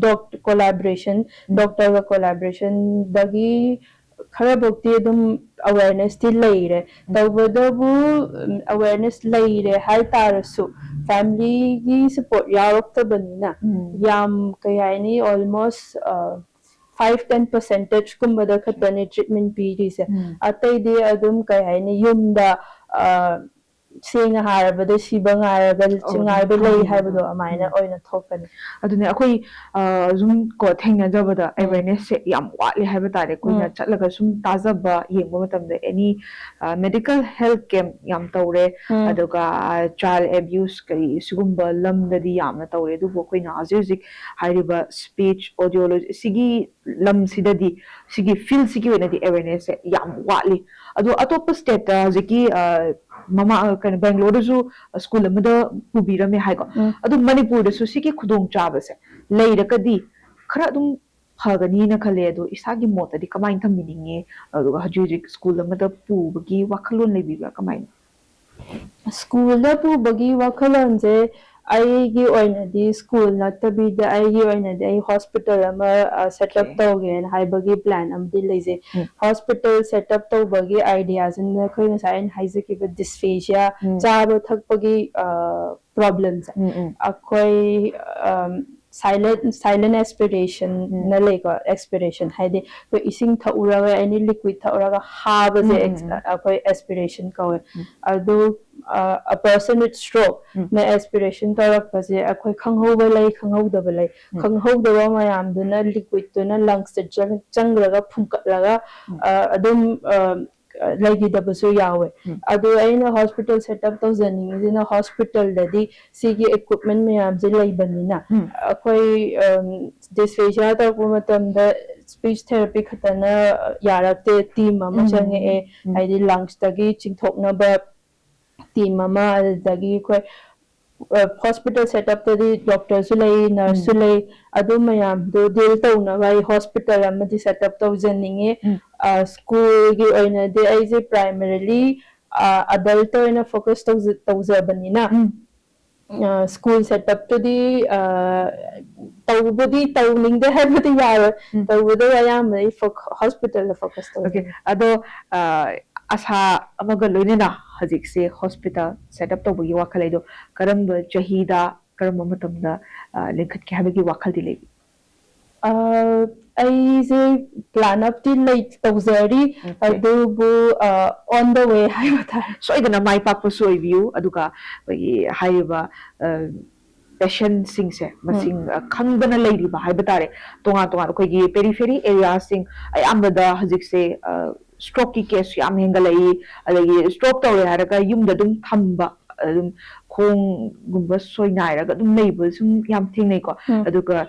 डॉक्टर कोलैबोरेशन डॉक्टर का कोलैबोरेशन दगी खरा भक्ति दुम awareness ती लेरे तबदबु awareness लेरे हाय तारसु family की support यावक्तबनिना याम कयानी almost 5-10% कुम्बदा खतने treatment period से अतै दे अदुम कयानी युमदा सेंग हारबदा सिबंग हारबल चिंगारबे लई हाबदो अमाइना ओइना थोकनी अदुने अखोई जुम को थेंगना जबदा awareness से याम वाले हाइबा तारे कोइना चलगा सुम ताजबा येंबो मतमदे any medical health camp याम तौरे अदुगा child abuse करी सुगुम्बा लमददी यामना तौरे दुबो कोइना हजिक हाइरिबा speech audiology सिगी लम सिददी सिगी field सिगी वेनादी awareness से याम वाली अदु अतोप स्टेट हजिकी ममा कन बेंगलोर जो स्कूल में पुबीरमे हाइको अदु मणिपुर दसु सिकी खुदोंग चाबसे लेरकदी खरा दुम फगनी न खले अदु इसागी मोतदी कमाइन थमिनिंगे अदु हजुजिक स्कूल में पुबगी वखलोन लेबिबा कमाइन स्कूल दा पुबगी वखलोन जे आईगी ओइनदी स्कूल नतबीदा आईगी ओइनदी आई हॉस्पिटल अमा सेटअप तौगेन हाइबगी प्लान अमदि लेजे हॉस्पिटल सेटअप तौबगी आइडियाज इन खोइ नसाइन हाइजकी बे dysphagia चाबो थकपगी प्रॉब्लम्स अखोइ silent aspiration na leko aspiration haide ko ising thauraga any liquid thauraga haba je akoi aspiration kawe adu a person with stroke na aspiration tharak pa je akoi khanghoba lai khanghodaba lai khanghodaba mayam duna liquid tuna lungs te changraga phungkatlaga adum lagi dabasu yawe adu aina hospital setup to zani ina hospital dadi sigi equipment mayam je lai banina akoi dysphagia ta ko matam da speech therapy khatana yarakte team ama change e aidi lungs tagi chingthokna ba team ama dagi koi hospital setup tadi doctor su lai nurse su lai adu mayam do deal tawna vai hospital amadi setup to zaninge school gi oina de aise primarily adult oina focus to zabanina school setup to di tawbudi tawning de habati yaro tawbudo ayam hospital focus to okay ado asa amaga loinena hajik se hospital setup to bugi wakhalai do karam chahida karam matamda lekhat ke habagi wakhal dilebi aise plan up till late tawzari adubu on the way haibata so idana mai pak so review aduga bagi haiba patient sing se masing khangbana leiri ba haiba tare tonga tonga koi gi periphery area sing ai ambada hajik se stroke ki case yam hengalai alagi stroke tawre haraga yumda dum thamba ꯈꯣꯡꯒꯨꯝꯕ ꯁꯣꯏꯅꯥꯏꯔꯒ ꯑꯗꯨꯝ ꯂꯩꯕ ꯁꯨꯝ ꯌꯥꯝ ꯊꯦꯡꯅꯩꯀꯣ ꯑꯗꯨꯒ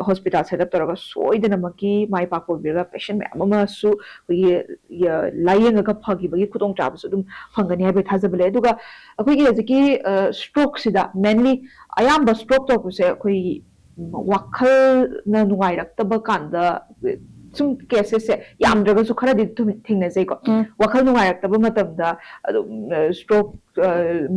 hospital set up ꯇꯧꯔꯒ ꯁꯣꯏꯗꯅꯃꯛꯀꯤ ꯃꯥꯏ ꯄꯥꯛꯄ ꯑꯣꯏꯕꯤꯔꯒ patient ꯃꯌꯥꯝ ꯑꯃꯁꯨ ꯑꯩꯈꯣꯏꯒꯤ ꯂꯥꯏꯌꯦꯡꯉꯒ ꯐꯈꯤꯕꯒꯤ ꯈꯨꯗꯣꯡꯆꯥꯕꯁꯨ ꯑꯗꯨꯝ ꯐꯪꯒꯅꯤ ꯍꯥꯏꯕꯒꯤ ꯊꯥꯖꯕ ꯂꯩ ꯑꯗꯨꯒ ꯑꯩꯈꯣꯏꯒꯤ ꯍꯧꯖꯤꯛꯀꯤ ꯁ꯭ꯇ꯭ꯔꯣꯛꯁꯤꯗ ꯃꯦꯟꯂꯤ ꯑꯌꯥꯝꯕ ꯁ꯭ꯇ꯭ꯔꯣꯛ ꯇꯧꯔꯛꯄꯁꯦ ꯑꯩꯈꯣꯏꯒꯤ ꯋꯥꯈꯜꯅ ꯅꯨꯡꯉꯥꯏꯔꯛꯇꯕ ꯀꯥꯟꯗ ꯁꯨꯝ ꯀꯦꯁꯦꯁꯁꯦ ꯌꯥꯝꯗ꯭ꯔꯒꯁꯨ ꯈꯔꯗꯤ ꯊꯦꯡꯅꯖꯩꯀꯣ ꯋꯥꯈꯜ ꯅꯨꯡꯉꯥꯏꯔꯛꯇꯕ ꯃꯇꯝꯗ ꯑꯗꯨꯝ ꯁ꯭ꯇ꯭ꯔꯣꯛ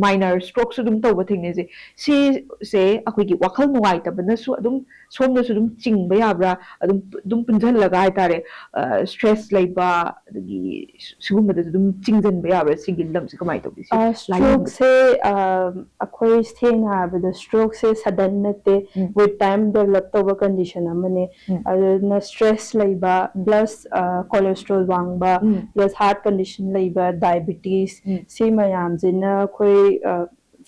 ꯃꯥꯏꯅꯔ ꯁ꯭ꯇ꯭ꯔꯣꯛꯁꯨ ꯑꯗꯨꯝ ꯇꯧꯕ ꯊꯦꯡꯅꯖꯩ ꯁꯤꯁꯦ ꯑꯩꯈꯣꯏꯒꯤ ꯋꯥꯈꯜ ꯅꯨꯡꯉꯥꯏꯇꯕꯅꯁꯨ ꯑꯗꯨꯝ ꯁꯣꯝꯗꯁꯨ ꯑꯗꯨꯝ ꯆꯤꯡꯕ ꯌꯥꯕ꯭ꯔꯥ ꯑꯗꯨꯝ ꯄꯨꯟꯓꯜꯂꯒ ꯍꯥꯏꯇꯥꯔꯦ ꯁ꯭ꯇ꯭ꯔꯦꯁ ꯂꯩꯕ ꯑꯗꯒꯤ ꯁꯤꯒꯨꯝꯕꯗꯁꯨ ꯑꯗꯨꯝ ꯆꯤꯡꯁꯤꯟꯕ ꯌꯥꯕ꯭ꯔꯥ ꯁꯤꯒꯤ ꯂꯝꯁꯦ ꯀꯃꯥꯏꯅ ꯇꯧꯕꯤ ꯁꯤ ꯂꯥꯏꯌꯦꯡꯕꯗ ꯁ꯭ꯇ꯭ꯔꯣꯛꯁꯦ ꯑꯩꯈꯣꯏ ꯁꯦꯡꯅ ꯍꯥꯏꯔꯕꯗ ꯁ꯭ꯇ꯭ꯔꯣꯛꯁꯦ ꯁꯗꯟ ꯅꯠꯇꯦ ꯋꯤꯠ ꯇꯥꯏꯝ ꯗꯦꯚꯂꯞ ꯇꯧꯕ ꯀꯟꯗꯤꯁꯟ ꯑꯃꯅꯦ ꯑꯗꯨꯅ ꯁ꯭ꯇ꯭ꯔꯦꯁ ꯂꯩꯕ ꯄ꯭ꯂꯁ ꯀꯣꯂꯦꯁꯇ꯭ꯔꯣꯜ ꯋꯥꯡꯕ ꯄ꯭ꯂꯁ ꯍꯥꯔꯠ ꯀꯟꯗꯤꯁꯟ ꯂꯩꯕ ꯗꯥꯏꯕꯤꯇꯤꯁ ꯁꯤ ꯃꯌꯥꯝꯁꯤꯅ ꯑꯩꯈꯣꯏ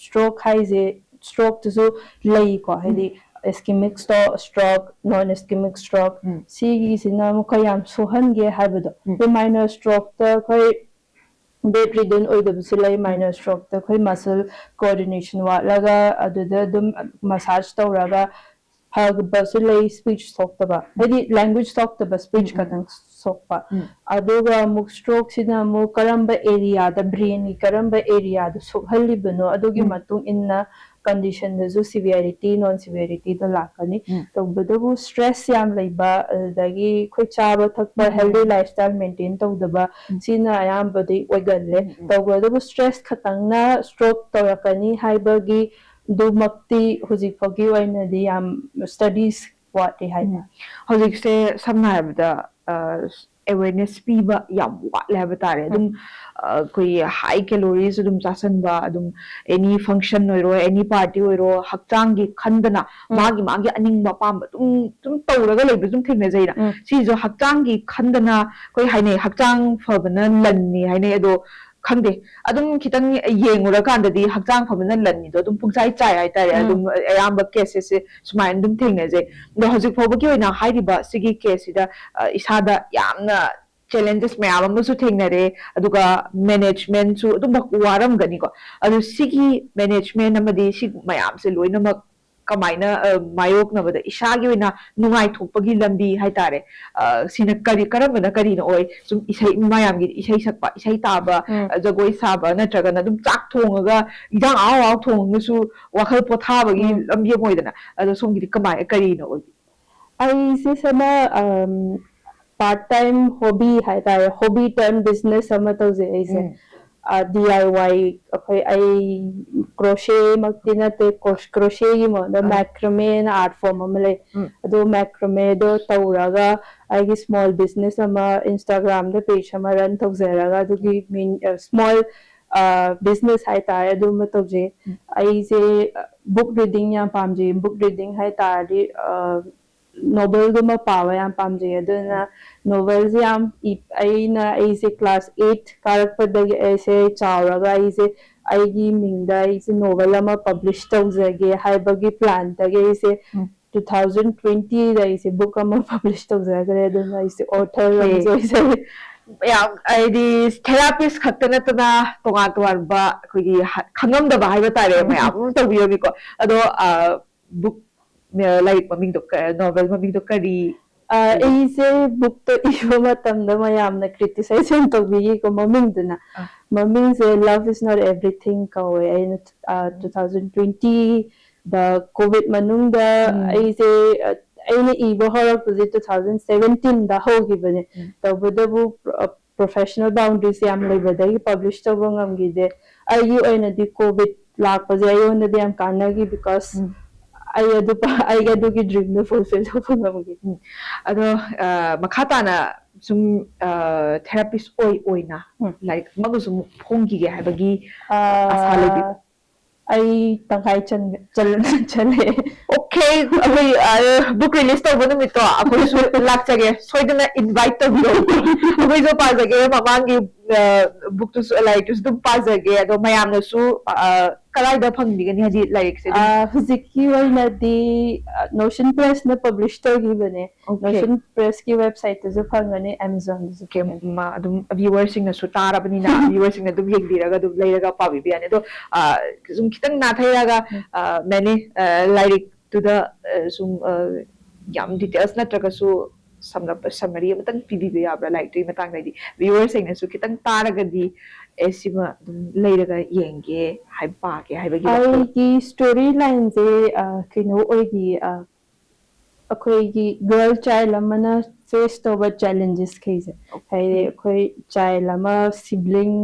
ꯁ꯭ꯇ꯭ꯔꯣꯛ ꯍꯥꯏꯁꯦ ꯁ꯭ꯇ꯭ꯔꯣꯛꯇꯁꯨ ꯂꯩꯀꯣ ꯍꯥꯏꯗꯤ ischemic stroke, non-ischemic stroke, ꯁꯤꯒꯤꯁꯤꯅ ꯑꯃꯨꯛꯀ ꯌꯥꯝ ꯁꯣꯛꯍꯟꯒꯦ ꯍꯥꯏꯕꯗꯣ ꯑꯩꯈꯣꯏ minor stroke ꯇ ꯑꯩꯈꯣꯏ bedridden ꯑꯣꯏꯗꯕꯁꯨ ꯂꯩ minor stroke ꯇ ꯑꯩꯈꯣꯏ muscle coordination ꯋꯥꯠꯂꯒ ꯑꯗꯨꯗ ꯑꯗꯨꯝ massage ꯇꯧꯔꯒ ꯐꯕꯁꯨ ꯂꯩ speech ꯁꯣꯛꯇꯕ ꯍꯥꯏꯗꯤ language ꯁꯣꯛꯇꯕ speech ꯈꯛꯇꯪ ꯁꯣꯛꯄ ꯑꯗꯨꯒ ꯑꯃꯨꯛ stroke-ꯁꯤꯅ ꯑꯃꯨꯛ ꯀꯔꯝꯕ ꯑꯦꯔꯤꯌꯥꯗ brain-ꯒꯤ ꯀꯔꯝꯕ ꯑꯦꯔꯤꯌꯥꯗ ꯁꯣꯛꯍꯜꯂꯤꯕꯅꯣ ꯑꯗꯨꯒꯤ ꯃꯇꯨꯡ ꯏꯟꯅ ꯀꯟꯗꯤꯁꯟꯗꯁꯨ severity non severityꯗ ꯂꯥꯛꯀꯅꯤ ꯇꯧꯕꯇꯕꯨ ꯁ꯭ꯇ꯭ꯔꯦꯁ ꯌꯥꯝ ꯂꯩꯕ ꯑꯗꯨꯗꯒꯤ ꯑꯩꯈꯣꯏ ꯆꯥꯕ ꯊꯛꯄ healthy lifestyle maintain ꯇꯧꯗꯕ ꯁꯤꯅ ꯑꯌꯥꯝꯕꯗꯤ ꯑꯣꯏꯒꯜꯂꯦ ꯇꯧꯕꯇꯕꯨ ꯁ꯭ꯇ꯭ꯔꯦꯁ ꯈꯛꯇꯪꯅ stroke ꯇꯧꯔꯛꯀꯅꯤ ꯍꯥꯏꯕꯒꯤ ꯑꯗꯨꯃꯛꯇꯤ ꯍꯧꯖꯤꯛꯐꯥꯎꯒꯤ ꯑꯣꯏꯅꯗꯤ ꯌꯥꯝ ꯁ꯭ꯇꯗꯤꯁ ꯋꯥꯠꯂꯤ ꯍꯥꯏꯇꯥꯔꯦ ꯍꯧꯖꯤꯛꯁꯦ ꯁꯝꯅ ꯍꯥꯏꯔꯕꯗ ꯑꯦꯋꯦꯔꯅꯦꯁ ꯄꯤꯕ ꯌꯥꯝ ꯋꯥꯠꯂꯦ ꯍꯥꯏꯕ ꯇꯥꯔꯦ ꯑꯗꯨꯝ ꯑꯩꯈꯣꯏ ꯍꯥꯏ ꯀꯦꯂꯣꯔꯤꯁ ꯑꯗꯨꯝ ꯆꯥꯁꯟꯕ ꯑꯗꯨꯝ ꯑꯦꯅꯤ ꯐꯪꯁꯟ ꯑꯣꯏꯔꯣ ꯑꯦꯅꯤ ꯄꯥꯔꯇꯤ ꯑꯣꯏꯔꯣ ꯍꯛꯆꯥꯡꯒꯤ ꯈꯟꯗꯅ ꯃꯥꯒꯤ ꯑꯅꯤꯡꯕ ꯑꯄꯥꯝꯕ ꯑꯗꯨꯝ ꯇꯧꯔꯒ ꯂꯩꯕ ꯑꯗꯨꯝ ꯊꯦꯡꯅꯖꯩꯅ ꯁꯤꯁꯨ ꯍꯛꯆꯥꯡꯒꯤ ꯈꯟꯗꯅ ꯑꯩꯈꯣꯏ ꯍꯥꯏꯅꯩ ꯍꯛꯆꯥꯡ ꯐꯕꯅ ꯂꯟꯅꯤ ꯍꯥꯏꯅꯩ ꯑꯗꯣ ꯈꯪꯗꯦ ꯑꯗꯨꯝ ꯈꯤꯇꯪ ꯌꯦꯡꯉꯨꯔꯀꯥꯟꯗꯗꯤ ꯍꯛꯆꯥꯡ ꯐꯕꯅ ꯂꯟꯅꯤꯗꯣ ꯑꯗꯨꯝ ꯄꯨꯡꯆꯥꯏ ꯆꯥꯏ ꯍꯥꯏꯇꯥꯔꯦ ꯑꯗꯨꯝ ꯑꯌꯥꯝꯕ ꯀꯦꯁꯦꯁꯁꯦ ꯁꯨꯃꯥꯏꯅ ꯑꯗꯨꯝ ꯊꯦꯡꯅꯖꯩ ꯑꯗꯣ ꯍꯧꯖꯤꯛ ꯐꯥꯎꯕꯒꯤ ꯑꯣꯏꯅ ꯍꯥꯏꯔꯤꯕ ꯁꯤꯒꯤ ꯀꯦꯁꯁꯤꯗ ꯏꯁꯥꯗ ꯌꯥꯝꯅ ꯆꯦꯂꯦꯟꯖꯦꯁ ꯃꯌꯥꯝ ꯑꯃꯁꯨ ꯊꯦꯡꯅꯔꯦ ꯑꯗꯨꯒ ꯃꯦꯅꯦꯖꯃꯦꯟꯠꯁꯨ ꯑꯗꯨꯝꯃꯛ ꯋꯥꯔꯝꯒꯅꯤꯀꯣ ꯑꯗꯣ ꯁꯤꯒꯤ ꯃꯦꯅꯦꯖꯃꯦꯟꯠ ꯑꯃꯗꯤ ꯁꯤ ꯃꯌꯥꯝꯁꯦ ꯂꯣꯏꯅꯃꯛ ꯀꯃꯥꯏꯅ ꯃꯥꯌꯣꯛꯅꯕꯗ ꯏꯁꯥꯒꯤ ꯑꯣꯏꯅ ꯅꯨꯡꯉꯥꯏꯊꯣꯛꯄꯒꯤ ꯂꯝꯕꯤ ꯍꯥꯏꯇꯥꯔꯦ ꯁꯤꯅ ꯀꯔꯝꯕꯅ ꯀꯔꯤꯅ ꯑꯣꯏ ꯁꯨꯝ ꯏꯁꯩ ꯃꯌꯥꯝꯒꯤ ꯏꯁꯩ ꯁꯛꯄ ꯏꯁꯩ ꯇꯥꯕ ꯖꯒꯣꯏ ꯁꯥꯕ ꯅꯠꯇ꯭ꯔꯒꯅ ꯑꯗꯨꯝ ꯆꯥꯛ ꯊꯣꯡꯉꯒ ꯏꯟꯖꯥꯡ ꯑꯍꯥꯎ ꯑꯍꯥꯎ ꯊꯣꯡꯉꯒꯁꯨ ꯋꯥꯈꯜ ꯄꯣꯊꯥꯕꯒꯤ ꯂꯝꯕꯤ ꯑꯃ ꯑꯣꯏꯗꯅ ꯑꯗꯣ ꯁꯣꯝꯒꯤꯗꯤ ꯀꯔꯤꯅ ꯑꯣꯏꯕꯤ ꯑꯩꯁꯦ ꯁꯤꯅ part time hobby ꯍꯥꯏꯇꯥꯔꯦ hobby turn business ꯑꯃ ꯇꯧꯖꯩ ꯑꯩꯁꯦ DIY ꯑꯩ crochet ꯃꯛꯇꯤ ꯅꯠꯇꯦ crochetꯒꯤ ꯃꯑꯣꯡꯗ macrame ꯅ art form ꯑꯃ ꯂꯩ ꯑꯗꯣ macrameꯗꯣ ꯇꯧꯔꯒ ꯑꯩꯒꯤ small business ꯑꯃ Instagramꯗ page ꯑꯃ run ꯇꯧꯖꯔꯒ ꯑꯗꯨꯒꯤ small business ꯍꯥꯏꯇꯥꯔꯦ ꯑꯗꯨꯃ ꯇꯧꯖꯩ ꯑꯩꯁꯦ book reading ꯌꯥꯝ ꯄꯥꯝꯖꯩ book reading ꯍꯥꯏꯇꯥꯔꯗꯤ ꯅꯣꯕꯦꯜꯒꯨꯝꯕ ꯄꯥꯕ ꯌꯥꯝ ꯄꯥꯝꯖꯩ ꯑꯗꯨꯅ ꯅꯣꯕꯦꯜꯁꯦ ꯌꯥꯝ ꯑꯩꯁꯦ ꯀ꯭ꯂꯥꯁ 8 ꯀꯥꯔꯛꯄꯗꯒꯤ ꯑꯩꯁꯦ ꯆꯥꯎꯔꯒ ꯑꯩꯁꯦ ꯑꯩꯒꯤ ꯃꯤꯡꯗ ꯑꯩꯁꯦ ꯅꯣꯕꯦꯜ ꯑꯃ ꯄꯕ꯭ꯂꯤꯁ ꯇꯧꯖꯒꯦ ꯍꯥꯏꯕꯒꯤ ꯄ꯭ꯂꯥꯟꯗꯒꯤ ꯑꯩꯁꯦ 2020ꯗ ꯑꯩꯁꯦ ꯕꯨꯛ ꯑꯃ ꯄꯕ꯭ꯂꯤꯁ ꯇꯧꯖꯈ꯭ꯔꯦ ꯑꯗꯨꯅ ꯑꯩꯁꯦ ꯑꯣꯊꯔ ꯑꯃꯁꯨ ꯑꯣꯏꯖꯔꯦ ꯌꯥꯝ ꯍꯥꯏꯗꯤ ꯊꯦꯔꯥꯄꯤꯁ ꯈꯛꯇ ꯅꯠꯇꯅ ꯇꯣꯉꯥꯟ ꯇꯣꯉꯥꯟꯕ ꯑꯩꯈꯣꯏꯒꯤ ꯈꯪꯉꯝꯗꯕ ꯍꯥꯏꯕ ꯇꯥꯔꯦ ꯃꯌꯥꯝ ꯑꯃ ꯇꯧꯕꯤꯔꯝꯃꯤꯀꯣ ꯑꯗꯣ ꯕꯨꯛ ꯂꯥꯏꯔꯤꯛ ꯃꯃꯤꯡꯗꯣ ꯅꯣꯕꯦꯜ ꯃꯃꯤꯡꯗꯣ ꯀꯔꯤ ꯑꯩꯁꯦ ꯕꯨꯛꯇꯣ ꯏꯕ ꯃꯇꯝꯗ ꯃꯌꯥꯝꯅ ꯀ꯭ꯔꯤꯇꯤꯁꯥꯏꯖ ꯌꯥꯝ ꯇꯧꯕꯤꯈꯤꯀꯣ ꯃꯃꯤꯡꯗꯨꯅ ꯃꯃꯤꯡꯁꯦ ꯂꯚ ꯏꯁ ꯅꯣꯠ ꯑꯦꯚ꯭ꯔꯤꯊꯤꯡ ꯀꯧꯋꯦ ꯑꯩꯅ 2020ꯗ ꯀꯣꯚꯤꯗ ꯃꯅꯨꯡꯗ ꯑꯩꯁꯦ ꯑꯩꯅ ꯏꯕ ꯍꯧꯔꯛꯄꯁꯦ 2017ꯗ ꯍꯧꯈꯤꯕꯅꯦ ꯇꯧꯕꯇꯕꯨ ꯄ꯭ꯔꯣꯐꯦꯁꯅꯦꯜ ꯕꯥꯎꯟꯗꯔꯤꯁ ꯌꯥꯝ ꯂꯩꯕꯗꯒꯤ ꯄꯕ꯭ꯂꯤꯁ ꯇꯧꯕ ꯉꯝꯈꯤꯗꯦ ꯑꯩꯒꯤ ꯑꯣꯏꯅꯗꯤ ꯀꯣꯚꯤꯗ ꯂꯥꯛꯄꯁꯦ ꯑꯩꯉꯣꯟꯗꯗꯤ ꯌꯥꯝ ꯀꯥꯟꯅꯈꯤ ꯕꯤꯀꯣꯁ ꯑꯩꯒꯤ ꯑꯗꯨꯒꯤ ꯗ꯭ꯔꯤꯝꯗꯣ ꯐꯨꯜꯐꯤꯜ ꯇꯧꯕ ꯉꯝꯈꯤ ꯑꯗꯣ ꯃꯈꯥ ꯇꯥꯅ ꯁꯨꯝ ꯊꯦꯔꯥꯄꯤꯁ ꯑꯣꯏꯅ ꯂꯥꯏꯔꯤꯛ ꯑꯃꯒꯁꯨ ꯑꯃꯨꯛ ꯐꯣꯡꯈꯤꯒꯦ ꯍꯥꯏꯕꯒꯤ ꯑꯁꯥ ꯂꯩꯕꯤꯕ꯭ꯔꯥ ꯑꯩ ꯇꯪꯈꯥꯏ ꯆꯜꯂꯦ ꯑꯣꯀꯦ ꯑꯩꯈꯣꯏ ꯕꯨꯛ ꯔꯤꯂꯤꯁ ꯇꯧꯕ ꯅꯨꯃꯤꯠꯇꯣ ꯑꯩꯈꯣꯏꯁꯨ ꯂꯥꯛꯆꯒꯦ ꯁꯣꯏꯗꯅ ꯏꯟꯚꯥꯏꯠ ꯇꯧꯕꯤꯔꯣ ꯑꯩꯈꯣꯏꯁꯨ ꯄꯥꯖꯒꯦ ꯃꯃꯥꯡꯒꯤ ꯕꯨꯛꯇꯨꯁꯨ ꯂꯥꯏꯔꯤꯛꯇꯨꯁꯨ ꯑꯗꯨꯝ ꯄꯥꯖꯒꯦ ꯑꯗꯣ ꯃꯌꯥꯝꯅꯁꯨ kalaida phangdigani hadi like se huziki wainadi Notion Press na publish tawgibane Notion Press ki website ta phangani Amazon ta ke ma adum viewers sing na su tarabani na viewers sing na dum yegdiraga dum leiraga pabi biane do zum kitang na thairaga many like to the zum yam details na traga su summary matang pbb yabra like to matang dai viewers sing na su kitang taraga di esima dum leiraga yenge hai pa ke hai bagi ai ki storyline se kino oigi akoigi girl child amana face over challenges kaise haide akoi child ama sibling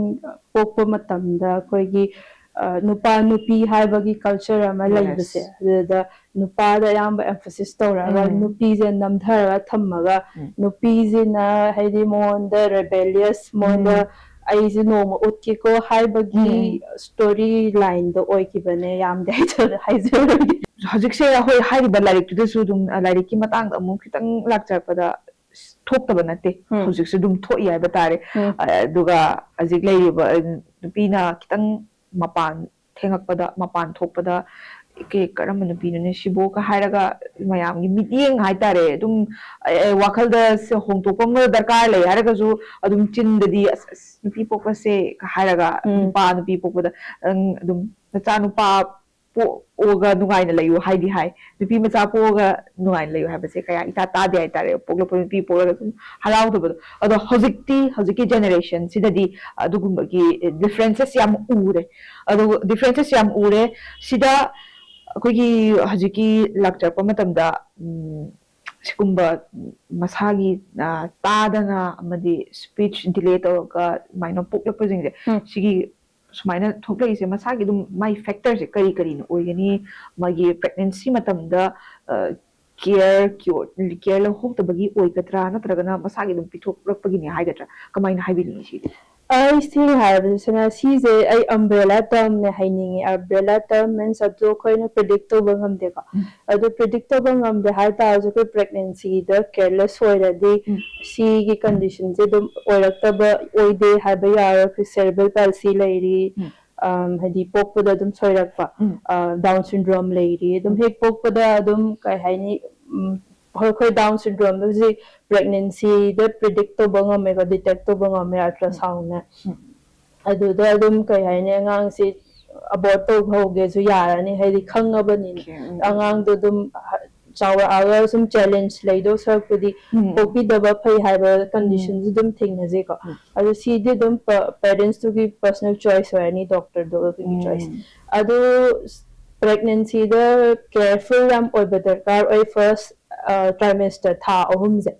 pokpa matamda akoigi nupa nupi haibagi culture ama laibase the nupa da yamba emphasis tawraga nupi je namdhara thammaga nupi je na haide monda rebellious monda aise noma utki ko haibagi storyline do oikibane yam dai haizeragi hojik se hoi hariba larik tu su dum larik ki matang amu kitang lakchar pada thok ta banate hojik se dum thoi ai batare duga ajik leiba pina kitang mapan thengak pada mapan thok pada ke karam nupi ne sibo ka hairaga mayam gi miting hai tare dum wakal da se hong to pam darkar le haraga ju adum chin di nupi pokpa se ka hairaga pa nupi pokpa da dum cha nu pa po oga nungai na layu hai di hai nupi macha po oga nungai layu hai base kaya ita ta de ai tare pokla po nupi pokla dum halau to ado hojiki generation sidadi adugumba gi differences yam ure ado differences yam ure sida akogi hojiki lakchar pa matamda sigumba masagi tadana amadi speech delay to ka minor pokla po jingje sigi sumaina thokla ise masagi dum my factors kari kari no oigani magi pregnancy matamda care lo hok tabagi oigatra natragana masagi dum pithok rakpagi ni haigatra kamaina haibili si I still have this I umbrella term ne haining umbrella term means ado koina predictable ngam deka ado predictable ngam de hai ta jo pregnancy the careless hoira de si gi condition je dum oirakta oide ha ba yar cerebral palsy lairi hadi pokpada dum soirakpa down syndrome lairi dum hek pokpada dum kai haini hoi down syndrome the pregnancy the predictable ngam me detectable ngam me ultrasound na adu da dum kai haine ngang si abort to hoge ju yarani haidi khangabani angang do dum chawa aga some challenge leido sir pudi popi daba phai haiba conditions dum thingna je ko adu si de dum parents to give personal choice or any doctor do give choice adu pregnancy the careful am or better car or first trimester tha ahum je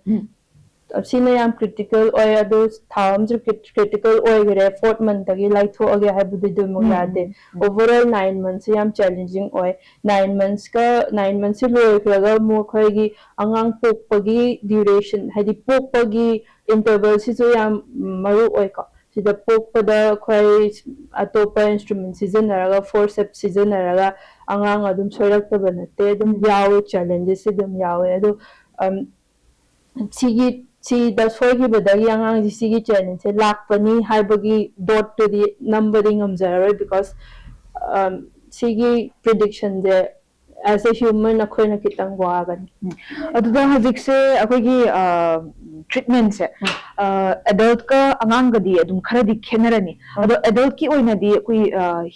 sina yam critical or those thaam jo critical or gere 4th month agi like tho age ha budi dum yade overall 9 months yam challenging or 9 months lo kraga mo khoi gi angang pokpagi duration hadi pokpagi interval si so yam maru oi ka sida pokpada khoi atopa instrument season naraga forceps season naraga angang adum soirak ta banate dum yawe challenges dum yawe adu si das forgi badagi angang sigi challenge se lakpani haibagi dot to the numbering amjara because sigi prediction de as a human akoina kitang wagani aduda hajik se akogi treatment se adult ka angang gadi adum khara di khenarani ado adult ki oina di koi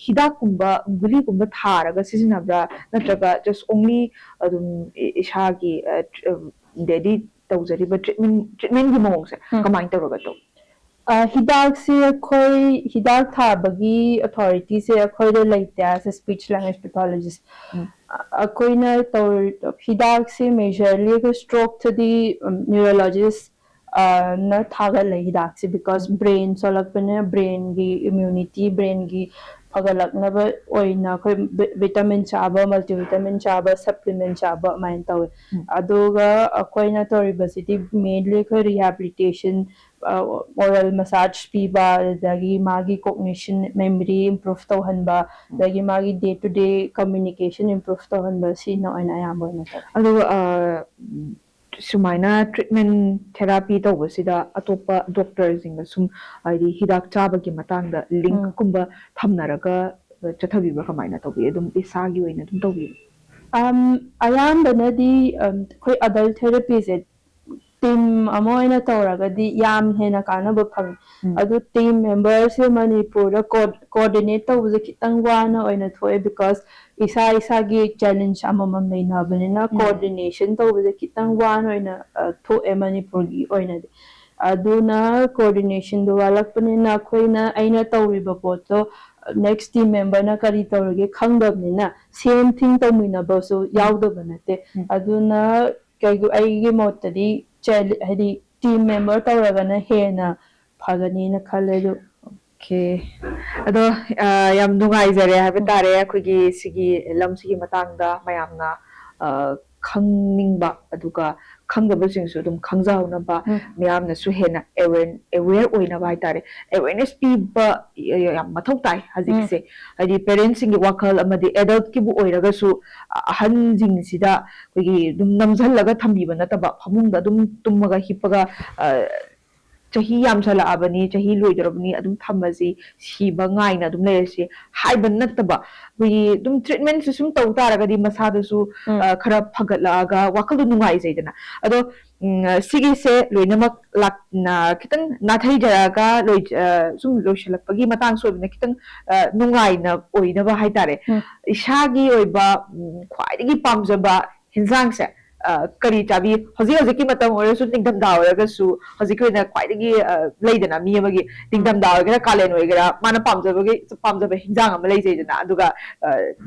hidak kumba guli kumba tharaga sizinabra natraga just only adum isha gi dedi tawjariba treatment gi mong se kamai tawraga to hidak se khoi hidak tha bagi authority se khoi de laita as a speech language pathologist akoina to hidak se majorly ko stroke to the neurologist na thaga lai hidak se because brain solak pane brain gi immunity brain gi pagalak na ba oina khoi vitamin chaba multivitamin chaba supplement chaba main taw adoga akoina to university mainly khoi rehabilitation oral massage piba dagi magi cognition memory improve to hanba dagi magi day to day communication improve to hanba si na oina ayambo na ado sumaina treatment therapy to sida atopa doctor sing sum ai hidak chaba gi matang da link kumba thamnaraga ꯆꯠꯊꯕꯤꯕ꯭ꯔꯥ ꯀꯃꯥꯏꯅ ꯇꯧꯕꯤ ꯑꯗꯨꯝ ꯏꯁꯥꯒꯤ ꯑꯣꯏꯅ ꯑꯗꯨꯝ ꯇꯧꯕꯤ ꯑꯌꯥꯝꯕꯅꯗꯤ ꯑꯩꯈꯣꯏ adult ꯊꯦꯔꯥꯄꯤꯁꯦ team ꯑꯃ ꯑꯣꯏꯅ ꯇꯧꯔꯒꯗꯤ ꯌꯥꯝ ꯍꯦꯟꯅ ꯀꯥꯟꯅꯕ ꯐꯪꯉꯤ ꯑꯗꯨ ꯇꯤꯝ ꯃꯦꯝꯕꯔꯁꯦ ꯃꯅꯤꯄꯨꯔꯗ ꯀꯣꯑꯣꯔꯗꯤꯅꯦꯠ ꯇꯧꯕꯁꯦ ꯈꯤꯇꯪ ꯋꯥꯅ ꯑꯣꯏꯅ ꯊꯣꯛꯑꯦ ꯕꯤꯀꯣꯁ ꯏꯁꯥ ꯏꯁꯥꯒꯤ ꯆꯦꯂꯦꯟꯖ ꯑꯃꯃꯝ ꯂꯩꯅꯕꯅꯤꯅ ꯀꯣꯑꯣꯔꯗꯤꯅꯦꯁꯟ ꯇꯧꯕꯁꯦ ꯈꯤꯇꯪ ꯋꯥꯅ ꯑꯣꯏꯅ ꯊꯣꯛꯑꯦ ꯃꯅꯤꯄꯨꯔꯒꯤ ꯑꯣꯏꯅꯗꯤ ꯑꯗꯨꯅ ꯀꯣꯑꯣꯔꯗꯤꯅꯦꯁꯟꯗꯣ ꯋꯥꯠꯂꯛꯄꯅꯤꯅ ꯑꯩꯅ ꯇꯧꯔꯤꯕ ꯄꯣꯠꯇꯣ ネクス ꯇꯤꯝ ꯃꯦꯝꯕꯔꯅ ꯀꯔꯤ ꯇꯧꯔꯤꯒꯦ ꯈꯪꯗꯕꯅꯤꯅ ꯁꯦꯝ ꯊꯤꯡ ꯇꯧꯃꯤꯟꯅꯕꯁꯨ ꯌꯥꯎꯗꯕ ꯅꯠꯇꯦ ꯑꯗꯨꯅ ꯑꯩꯒꯤ ꯃꯣꯠꯇꯗꯤ ꯍꯥꯏꯗꯤ ꯇꯤꯝ ꯃꯦꯝꯕꯔ ꯇꯧꯔꯒꯅ ꯍꯦꯟꯅ ꯐꯒꯅꯤꯅ ꯈꯜꯂꯦ ꯑꯗꯨ ꯑꯣꯀꯦ ꯑꯗꯣ ꯌꯥꯝ ꯅꯨꯡꯉꯥꯏꯖꯔꯦ ꯍꯥꯏꯕ ꯇꯥꯔꯦ ꯑꯩꯈꯣꯏꯒꯤ ꯁꯤꯒꯤ ꯂꯝꯁꯤꯒꯤ ꯃꯇꯥꯡꯗ ꯃꯌꯥꯝꯅ ꯈꯪꯅꯤꯡꯕ ꯑꯗꯨꯒ ꯈꯪꯗꯕꯁꯤꯡꯁꯨ ꯑꯗꯨꯝ ꯈꯪꯖꯍꯧꯅꯕ ꯃꯌꯥꯝꯅꯁꯨ ꯍꯦꯟꯅ ꯑꯦꯋꯦꯌꯔ ꯑꯣꯏꯅꯕ ꯍꯥꯏꯇꯥꯔꯦ ꯑꯦꯋꯦꯌꯔꯅꯦꯁ ꯄꯤꯕ ꯌꯥꯝ ꯃꯊꯧ ꯇꯥꯏ ꯍꯧꯖꯤꯛꯁꯦ ꯍꯥꯏꯗꯤ ꯄꯦꯔꯦꯟꯁꯁꯤꯡꯒꯤ ꯋꯥꯈꯜ ꯑꯃꯗꯤ ꯑꯦꯗꯜꯠꯀꯤꯕꯨ ꯑꯣꯏꯔꯒꯁꯨ ꯑꯍꯟꯁꯤꯡꯁꯤꯗ ꯑꯩꯈꯣꯏꯒꯤ ꯑꯗꯨꯝ ꯅꯝꯁꯤꯜꯂꯒ ꯊꯝꯕꯤꯕ ꯅꯠꯇꯕ ꯐꯃꯨꯡꯗ ꯑꯗꯨꯝ ꯇꯨꯝꯃꯒ ꯍꯤꯞꯄꯒ ꯆꯍꯤ ꯌꯥꯝꯁꯜꯂꯛꯑꯕꯅꯤ ꯆꯍꯤ ꯂꯣꯏꯗꯧꯔꯕꯅꯤ ꯑꯗꯨꯝ ꯊꯝꯃꯁꯤ ꯁꯤꯕ ꯉꯥꯏꯅ ꯑꯗꯨꯝ ꯂꯩꯔꯁꯤ ꯍꯥꯏꯕ ꯅꯠꯇꯕ ꯑꯩꯈꯣꯏꯒꯤ ꯑꯗꯨꯝ ꯇ꯭ꯔꯤꯠꯃꯦꯟꯠꯁꯨ ꯁꯨꯝ ꯇꯧ ꯇꯥꯔꯒꯗꯤ ꯃꯁꯥꯗꯁꯨ ꯈꯔ ꯐꯒꯠꯂꯛꯑꯒ ꯋꯥꯈꯜꯗꯣ ꯅꯨꯡꯉꯥꯏꯖꯩꯗꯅ ꯑꯗꯣ ꯁꯤꯒꯤꯁꯦ ꯂꯣꯏꯅꯃꯛ ꯈꯤꯇꯪ ꯅꯥꯊꯩꯖꯔꯒ ꯁꯨꯝ ꯂꯣꯏꯁꯤꯜꯂꯛꯄꯒꯤ ꯃꯇꯥꯡꯁꯨ ꯑꯣꯏꯕꯅ ꯈꯤꯇꯪ ꯅꯨꯡꯉꯥꯏꯅ ꯑꯣꯏꯅꯕ ꯍꯥꯏꯇꯥꯔꯦ ꯏꯁꯥꯒꯤ ꯑꯣꯏꯕ ꯈ꯭ꯋꯥꯏꯗꯒꯤ ꯄꯥꯝꯖꯕ ꯍꯤꯟꯖꯥꯡꯁꯦ ꯀꯔꯤ ꯆꯥꯕꯤ ꯍꯧꯖꯤꯛꯀꯤ ꯃꯇꯝ ꯑꯣꯏꯔꯁꯨ ꯅꯤꯡꯊꯝꯊꯥ ꯑꯣꯏꯔꯒꯁꯨ ꯍꯧꯖꯤꯛꯀꯤ ꯑꯣꯏꯅ ꯈ꯭ꯋꯥꯏꯗꯒꯤ ꯂꯩꯗꯅ ꯃꯤ ꯑꯃꯒꯤ ꯅꯤꯡꯊꯝꯊꯥ ꯑꯣꯏꯒꯦꯔꯥ ꯀꯥꯂꯦꯟ ꯑꯣꯏꯒꯦꯔꯥ ꯃꯥꯅ ꯄꯥꯝꯖꯕ ꯍꯤꯟꯖꯥꯡ ꯑꯃ ꯂꯩꯖꯩꯗꯅ ꯑꯗꯨꯒ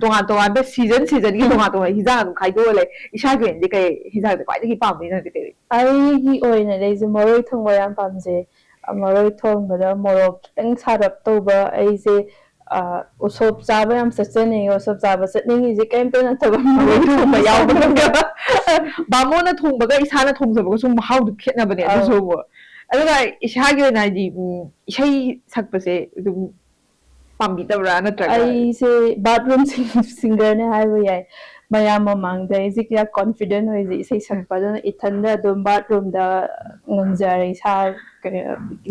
ꯇꯣꯉꯥꯟ ꯇꯣꯉꯥꯟꯕ ꯁꯤꯖꯟꯒꯤ ꯇꯣꯉꯥꯟ ꯇꯣꯉꯥꯟꯕ ꯍꯤꯟꯖꯥꯡ ꯑꯗꯨꯝ ꯈꯥꯏꯗꯣꯛꯑ ꯂꯩ ꯏꯁꯥꯒꯤ ꯑꯣꯏꯅꯗꯤ ꯀꯩ ꯍꯤꯟꯖꯥꯡꯁꯦ ꯈ꯭ꯋꯥꯏꯗꯒꯤ ꯄꯥꯝꯕꯤꯅꯗꯤ ꯀꯩ ꯑꯩꯒꯤ ꯑꯣꯏꯅꯗꯤ ꯑꯩꯁꯦ ꯃꯔꯣꯏ ꯊꯣꯡꯕ ꯌꯥꯝ ꯄꯥꯝꯖꯩ ꯃꯔꯣꯏ ꯊꯣꯡꯕꯗ ꯃꯣꯔꯣꯛ ꯈꯤꯇꯪ ꯁꯥꯔꯞ ꯇꯧꯕ ꯑꯩꯁꯦ ꯎꯁꯣꯞ ꯆꯥꯕ ꯌꯥꯝ ꯆꯠꯆꯅꯤꯡꯉꯦ ꯎꯁꯣꯞ ꯆꯥꯕ ꯆꯠꯅꯤꯡꯉꯤꯁꯦ ꯀꯩꯝꯇ ꯅꯠꯇꯕ ꯃꯔꯣꯏ ꯊꯣꯡꯕ ꯌꯥꯎꯕ ꯉꯝꯗꯕ ꯕꯥꯃꯣꯟꯅ ꯊꯣꯡꯕꯒ ꯏꯁꯥꯅ ꯊꯣꯡꯖꯕꯒꯁꯨ ꯃꯍꯥꯎꯗꯨ ꯈꯦꯠꯅꯕꯅꯦ ꯑꯗꯨꯁꯨ ꯑꯗꯨꯒ ꯏꯁꯥꯒꯤ ꯑꯣꯏꯅ ꯍꯥꯏꯗꯤ ꯏꯁꯩ ꯁꯛꯄꯁꯦ ꯑꯗꯨꯝ ꯄꯥꯝꯕꯤꯗꯕ꯭ꯔꯥ ꯅꯠꯇ꯭ꯔꯒ ꯑꯩꯁꯦ ꯕꯥꯠꯔꯨꯝ ꯁꯤꯡꯒꯔꯅꯦ ꯍꯥꯏꯕ ꯌꯥꯏ ꯃꯌꯥꯝ ꯃꯃꯥꯡꯗ ꯑꯩꯁꯦ ꯀꯌꯥ ꯀꯣꯟꯐꯤꯗꯦꯟ ꯑꯣꯏꯁꯦ ꯏꯁꯩ ꯁꯛꯄ ꯑꯗꯨꯅ ꯏꯊꯟꯗ ꯑꯗꯨꯝ ꯕꯥꯠꯔꯨꯝꯗ ꯉꯪꯖꯔꯦ ꯏꯁꯥ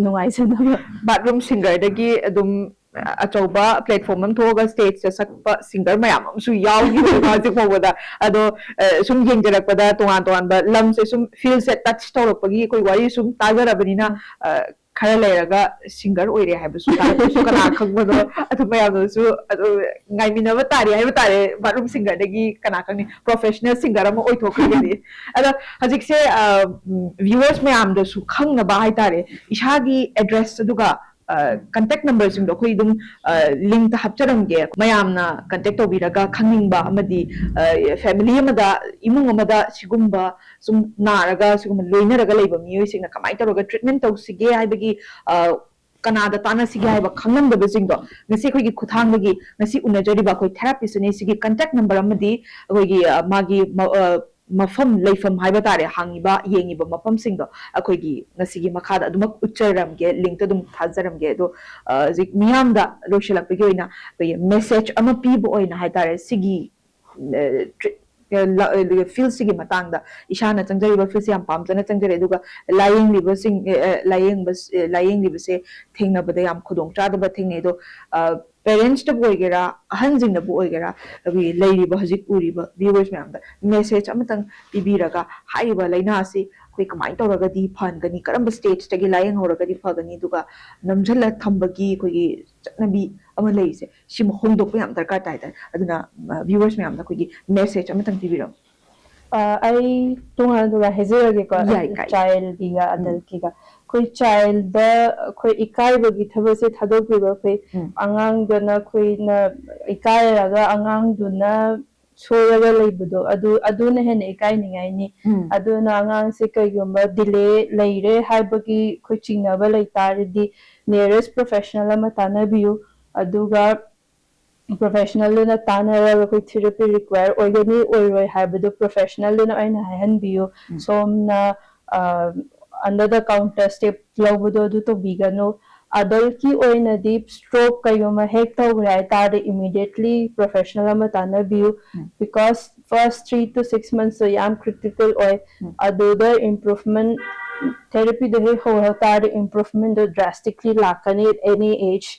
ꯅꯨꯡꯉꯥꯏꯖꯅꯕ ꯕꯥꯠꯔꯨꯝ ꯁꯤꯡꯒꯔꯗꯒꯤ ꯑꯗꯨꯝ ꯑꯆꯧꯕ ꯄ꯭ꯂꯦꯠꯐꯣꯝ ꯑꯃ ꯊꯣꯛꯑꯒ ꯁ꯭ꯇꯦꯖꯇ ꯁꯛꯄ ꯁꯤꯡꯒꯔ ꯃꯌꯥꯝ ꯑꯃꯁꯨ ꯌꯥꯎꯈꯤꯕꯅꯦꯕ ꯍꯧꯖꯤꯛ ꯐꯥꯎꯕꯗ ꯑꯗꯣ ꯁꯨꯝ ꯌꯦꯡꯖꯔꯛꯄꯗ ꯇꯣꯉꯥꯟ ꯇꯣꯉꯥꯟꯕ ꯂꯝꯁꯦ ꯁꯨꯝ ꯐꯤꯜꯁꯦ ꯇꯆ ꯇꯧꯔꯛꯄꯒꯤ ꯑꯩꯈꯣꯏ ꯋꯥꯔꯤ ꯁꯨꯝ ꯇꯥꯖꯔꯕꯅꯤꯅ ꯈꯔ ꯂꯩꯔꯒ ꯁꯤꯡꯒꯔ ꯑꯣꯏꯔꯦ ꯍꯥꯏꯕꯁꯨ ꯇꯥꯔꯛꯄꯁꯨ ꯀꯅꯥ ꯈꯪꯕꯅꯣ ꯑꯗꯨ ꯃꯌꯥꯝꯅꯁꯨ ꯑꯗꯨ ꯉꯥꯏꯃꯤꯟꯅꯕ ꯇꯥꯔꯦ ꯍꯥꯏꯕ ꯇꯥꯔꯦ ꯕꯥꯠꯔꯨꯝ ꯁꯤꯡꯒꯔꯗꯒꯤ ꯀꯅꯥ ꯈꯪꯅꯤ ꯄ꯭ꯔꯣꯐꯦꯁꯅꯦꯜ ꯁꯤꯡꯒꯔ ꯑꯃ ꯑꯣꯏꯊꯣꯛꯈ꯭ꯔꯒꯗꯤ ꯑꯗꯣ ꯍꯧꯖꯤꯛꯁꯦ ꯚ꯭ꯌꯨꯋꯔꯁ ꯃꯌꯥꯝꯗꯁꯨ ꯈꯪꯅꯕ ꯍꯥꯏꯇꯥꯔꯦ ꯏꯁꯥꯒꯤ ꯑꯦꯗ꯭ꯔꯦꯁ ꯑꯗꯨꯒ ꯀꯟꯇꯦꯛ ꯅꯝꯕꯔꯁꯤꯡꯗꯣ ꯑꯩꯈꯣꯏ ꯑꯗꯨꯝ ꯂꯤꯡꯛꯇ ꯍꯥꯞꯆꯔꯝꯒꯦ ꯃꯌꯥꯝꯅ ꯀꯟꯇꯦꯛ ꯇꯧꯕꯤꯔꯒ ꯈꯪꯅꯤꯡꯕ ꯑꯃꯗꯤ ꯐꯦꯃꯤꯂꯤ ꯑꯃꯗ ꯏꯃꯨꯡ ꯑꯃꯗ ꯁꯤꯒꯨꯝꯕ ꯁꯨꯝ ꯅꯥꯔꯒ ꯁꯤꯒꯨꯝꯕ ꯂꯣꯏꯅꯔꯒ ꯂꯩꯕ ꯃꯤꯑꯣꯏꯁꯤꯡꯅ ꯀꯃꯥꯏꯅ ꯇꯧꯔꯒ ꯇ꯭ꯔꯤꯠꯃꯦꯟ ꯇꯧꯁꯤꯒꯦ ꯍꯥꯏꯕꯒꯤ ꯀꯅꯥꯗ ꯇꯥꯟꯅꯁꯤꯒꯦ ꯍꯥꯏꯕ ꯈꯪꯂꯝꯗꯕꯁꯤꯡꯗꯣ ꯉꯁꯤ ꯑꯩꯈꯣꯏꯒꯤ ꯈꯨꯠꯊꯥꯡꯗꯒꯤ ꯉꯁꯤ ꯎꯅꯖꯔꯤꯕ ꯑꯩꯈꯣꯏ ꯊꯦꯔꯥꯄꯤꯁꯠꯅꯤ ꯁꯤꯒꯤ ꯀꯟꯇꯦꯛ ꯅꯝꯕꯔ ꯑꯃꯗꯤ ꯑꯩꯈꯣꯏꯒꯤ ꯃꯥꯒꯤ ꯃꯐꯝ ꯂꯩꯐꯝ ꯍꯥꯏꯕ ꯇꯥꯔꯦ ꯍꯥꯡꯉꯤꯕ ꯌꯦꯡꯉꯤꯕ ꯃꯐꯝꯁꯤꯡꯗꯣ ꯑꯩꯈꯣꯏꯒꯤ ꯉꯁꯤꯒꯤ ꯃꯈꯥꯗ ꯑꯗꯨꯃꯛ ꯎꯠꯆꯔꯝꯒꯦ ꯂꯤꯡꯛꯇ ꯑꯗꯨꯝ ꯊꯥꯖꯔꯝꯒꯦ ꯑꯗꯣ ꯍꯧꯖꯤꯛ ꯃꯤꯌꯥꯝꯗ ꯂꯣꯏꯁꯤꯜꯂꯛꯄꯒꯤ ꯑꯣꯏꯅ ꯑꯩꯈꯣꯏꯒꯤ ꯃꯦꯁꯦꯖ ꯑꯃ ꯄꯤꯕ ꯑꯣꯏꯅ ꯍꯥꯏꯇꯥꯔꯦ ꯁꯤꯒꯤ ꯐꯤꯜꯁꯤꯒꯤ ꯃꯇꯥꯡꯗ ꯏꯁꯥꯅ ꯆꯪꯖꯔꯤꯕ ꯐꯤꯜꯁꯦ ꯌꯥꯝ ꯄꯥꯝꯖꯅ ꯆꯪꯖꯔꯦ ꯑꯗꯨꯒ ꯂꯥꯏꯌꯦꯡꯕꯁꯦ ꯊꯦꯡꯅꯕꯗ ꯌꯥꯝ ꯈꯨꯗꯣꯡꯆꯥꯗꯕ ꯊꯦꯡꯅꯩ ꯑꯗꯣ ꯄꯦꯔꯦꯟꯁꯇꯕꯨ ꯑꯣꯏꯒꯦꯔꯥ ꯑꯍꯟꯁꯤꯡꯅꯕꯨ ꯑꯣꯏꯒꯦꯔꯥ ꯑꯩꯈꯣꯏꯒꯤ ꯂꯩꯔꯤꯕ ꯍꯧꯖꯤꯛ ꯎꯔꯤꯕ ꯚ꯭ꯌꯨꯋꯔꯁ ꯃꯌꯥꯝꯗ ꯃꯦꯁꯦꯖ ꯑꯃꯇꯪ ꯄꯤꯕꯤꯔꯒ ꯍꯥꯏꯔꯤꯕ ꯂꯥꯏꯅꯥ ꯑꯁꯤ ꯑꯩꯈꯣꯏ ꯀꯃꯥꯏꯅ ꯇꯧꯔꯒꯗꯤ ꯐꯍꯟꯒꯅꯤ ꯀꯔꯝꯕ ꯁ꯭ꯇꯦꯖꯇꯒꯤ ꯂꯥꯏꯌꯦꯡꯍꯧꯔꯒꯗꯤ ꯐꯒꯅꯤ ꯑꯗꯨꯒ ꯅꯝꯁꯤꯜꯂ ꯊꯝꯕꯒꯤ ꯑꯩꯈꯣꯏꯒꯤ ꯆꯠꯅꯕꯤ ꯑꯃ ꯂꯩꯔꯤꯁꯦ ꯁꯤꯃ ꯍꯣꯡꯗꯣꯛꯄ ꯌꯥꯝ ꯗꯔꯀꯥꯔ ꯇꯥꯏ ꯑꯗꯨꯅ ꯚ꯭ꯌꯨꯋꯔꯁ ꯃꯌꯥꯝꯗ ꯑꯩꯈꯣꯏꯒꯤ ꯃꯦꯁꯦꯖ ꯑꯃꯇꯪ ꯄꯤꯕꯤꯔꯛꯑꯣ ꯑꯩ ꯇꯣꯉꯥꯟ ꯇꯣꯉꯥꯟ ꯍꯥꯏꯖꯔꯒꯦꯀꯣ ꯌꯥꯏ ꯀꯥꯏ ꯆꯥꯏꯜꯒꯤꯒ ꯑꯗꯜꯠꯀꯤꯒ ꯑꯩꯈꯣꯏ ꯆꯥꯏꯜꯗ ꯑꯩꯈꯣꯏ ꯏꯀꯥꯏꯕꯒꯤ ꯊꯕꯛꯁꯦ ꯊꯥꯗꯣꯛꯄꯤꯕ ꯑꯩꯈꯣꯏ ꯑꯉꯥꯡꯗꯅ ꯑꯩꯈꯣꯏꯅ ꯏꯀꯥꯏꯔꯒ ꯑꯉꯥꯡꯗꯨꯅ ꯁꯣꯏꯔꯒ ꯂꯩꯕꯗꯣ ꯑꯗꯨꯅ ꯍꯦꯟꯅ ꯏꯀꯥꯏꯅꯤꯡꯉꯥꯏꯅꯤ ꯑꯗꯨꯅ ꯑꯉꯥꯡꯁꯦ ꯀꯩꯒꯨꯝꯕ ꯗꯤꯂꯦ ꯂꯩꯔꯦ ꯍꯥꯏꯕꯒꯤ ꯑꯩꯈꯣꯏ ꯆꯤꯡꯅꯕ ꯂꯩꯇꯥꯔꯗꯤ ꯅꯤꯌꯔꯦꯁ ꯄ꯭ꯔꯣꯐꯦꯁꯅꯦꯜ ꯑꯃ ꯇꯥꯟꯅꯕꯤꯌꯨ ꯑꯗꯨꯒ ꯄ꯭ꯔꯣꯐꯦꯁꯅꯦꯜꯗꯨꯅ ꯇꯥꯟꯅꯔꯒ ꯑꯩꯈꯣꯏ ꯊꯦꯔꯥꯄꯤ ꯔꯤꯀ꯭ꯋꯥꯌꯔ ꯑꯣꯏꯒꯅꯤ ꯑꯣꯏꯔꯣꯏ ꯍꯥꯏꯕꯗꯨ ꯄ꯭ꯔꯣꯐꯦꯁꯅꯦꯜꯗꯨꯅ ꯑꯣꯏꯅ ꯍꯥꯏꯍꯟꯕꯤꯌꯨ ꯁꯣꯝꯅ ꯑꯟꯗꯔ ꯗ ꯀꯥꯎꯟꯇꯔ ꯁ꯭ꯇꯦꯞ ꯂꯧꯕꯗꯣ ꯑꯗꯨ ꯇꯧꯕꯤꯒꯅꯨ ꯑꯗꯜꯠꯀꯤ ꯑꯣꯏꯅꯗꯤ ꯁ꯭ꯇ꯭ꯔꯣꯛ ꯀꯩꯒꯨꯝꯕ ꯍꯦꯛ ꯇꯧꯈ꯭ꯔꯦ ꯍꯥꯏꯇꯥꯔꯗꯤ ꯏꯃꯤꯗꯤꯌꯦꯠꯂꯤ ꯄ꯭ꯔꯣꯐꯦꯁꯅꯦꯜ ꯑꯃ ꯇꯥꯟꯅꯕꯤꯌꯨ ꯕꯤꯀꯣꯁ ꯐꯥꯔꯁ 3 to 6 months ꯌꯥꯝ critical ꯑꯣꯏ ꯑꯗꯨꯗ ꯏꯝꯄ꯭ꯔꯨꯚꯃꯦꯟ ꯊꯦꯔꯥꯄꯤꯗꯣ ꯍꯦꯛ ꯍꯧꯔ ꯇꯥꯔꯗꯤ ꯏꯝꯄ꯭ꯔꯨꯚꯃꯦꯟꯗꯣ ꯗ꯭ꯔꯥꯁꯇꯤꯛꯂꯤ ꯂꯥꯛꯀꯅꯤ eight any age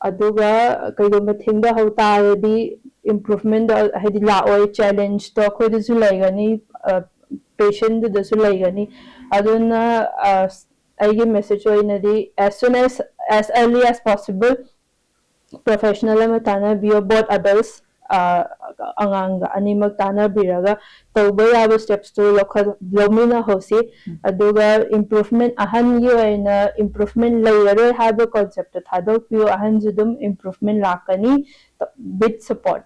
aduga kaigomba thingda hau taradi improvement hadi laoi challenge to khoi su laigani patient da su laigani aduna aigi message oinadi as early as possible professional ama tana biyo both adults angang animak tana biraga tawba yaba steps to lomina hosi aduga improvement ahan gi oina improvement layer haba concept thadok biyo ahan judum improvement lakani with support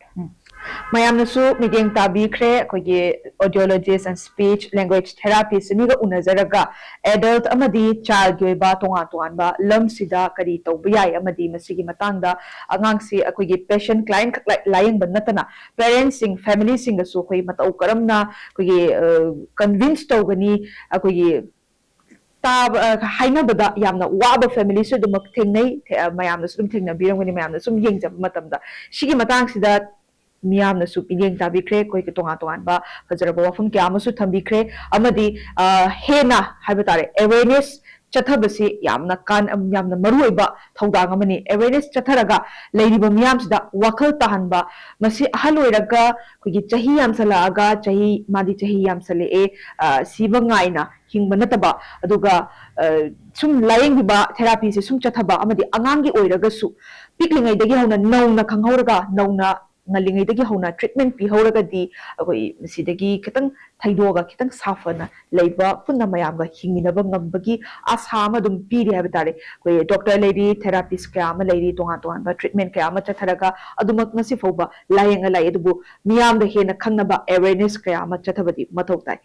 mayamnasu meeting tabikre akogi audiologist and speech language therapist niga unazaraga adult amadi child gi ba tonga tonga lam sida kari tawba yai amadi masigi matangda angangsi akogi patient client lying banatana parents sing family sing asu koi matau karamna akogi convince tawgani akogi hainabada yamna waba family su dumak thengnai mayamna sum thengna birangani mayamna sum yengjab matamda shigi matang sida miyamna su pinyeng tabikre koi ke tonga tongan ba fajraba wafum kya amasu thambikre amadi hena haibetare awareness chathabasi yamna kan yamna maruiba thawdang amani awareness chatharaga leiriba miyam sida wakal tahanba masi ahaloiraga kogi chahi yam salaaga chahi madi chahi yam sale siba ngaina hingba nataba aduga sum layeng biba therapy se sum chathaba amadi angangi oiraga su piklingai dagi hona nauna khanghauraga nauna ngalingai dagi hona treatment pi horaga di akoi sidagi kitang thaidoga kitang safana leiba punna mayamga hinginaba ngambagi asa ma dum piri habitare koi doctor lady therapist kya ma lady tonga tonga ba treatment kya ma chatharaga adumak nasi foba layeng lai adubu miyam da hena khangnaba awareness kya ma chathabadi mathau tai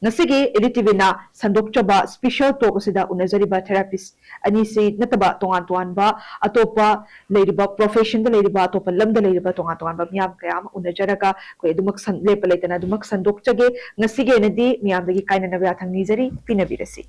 nasigi ELITETV na sandokchaba special talk sida unazariba therapist ani se nataba tonga tonga ba atopa leiriba profession da leiriba atopa lam da leiriba tonga tonga ba miyam kaya ma unajaraga koi adumak lepa leitana adumak sandokchage nasige nadi miyam dagi kaina na ba thang nizari pinabirasi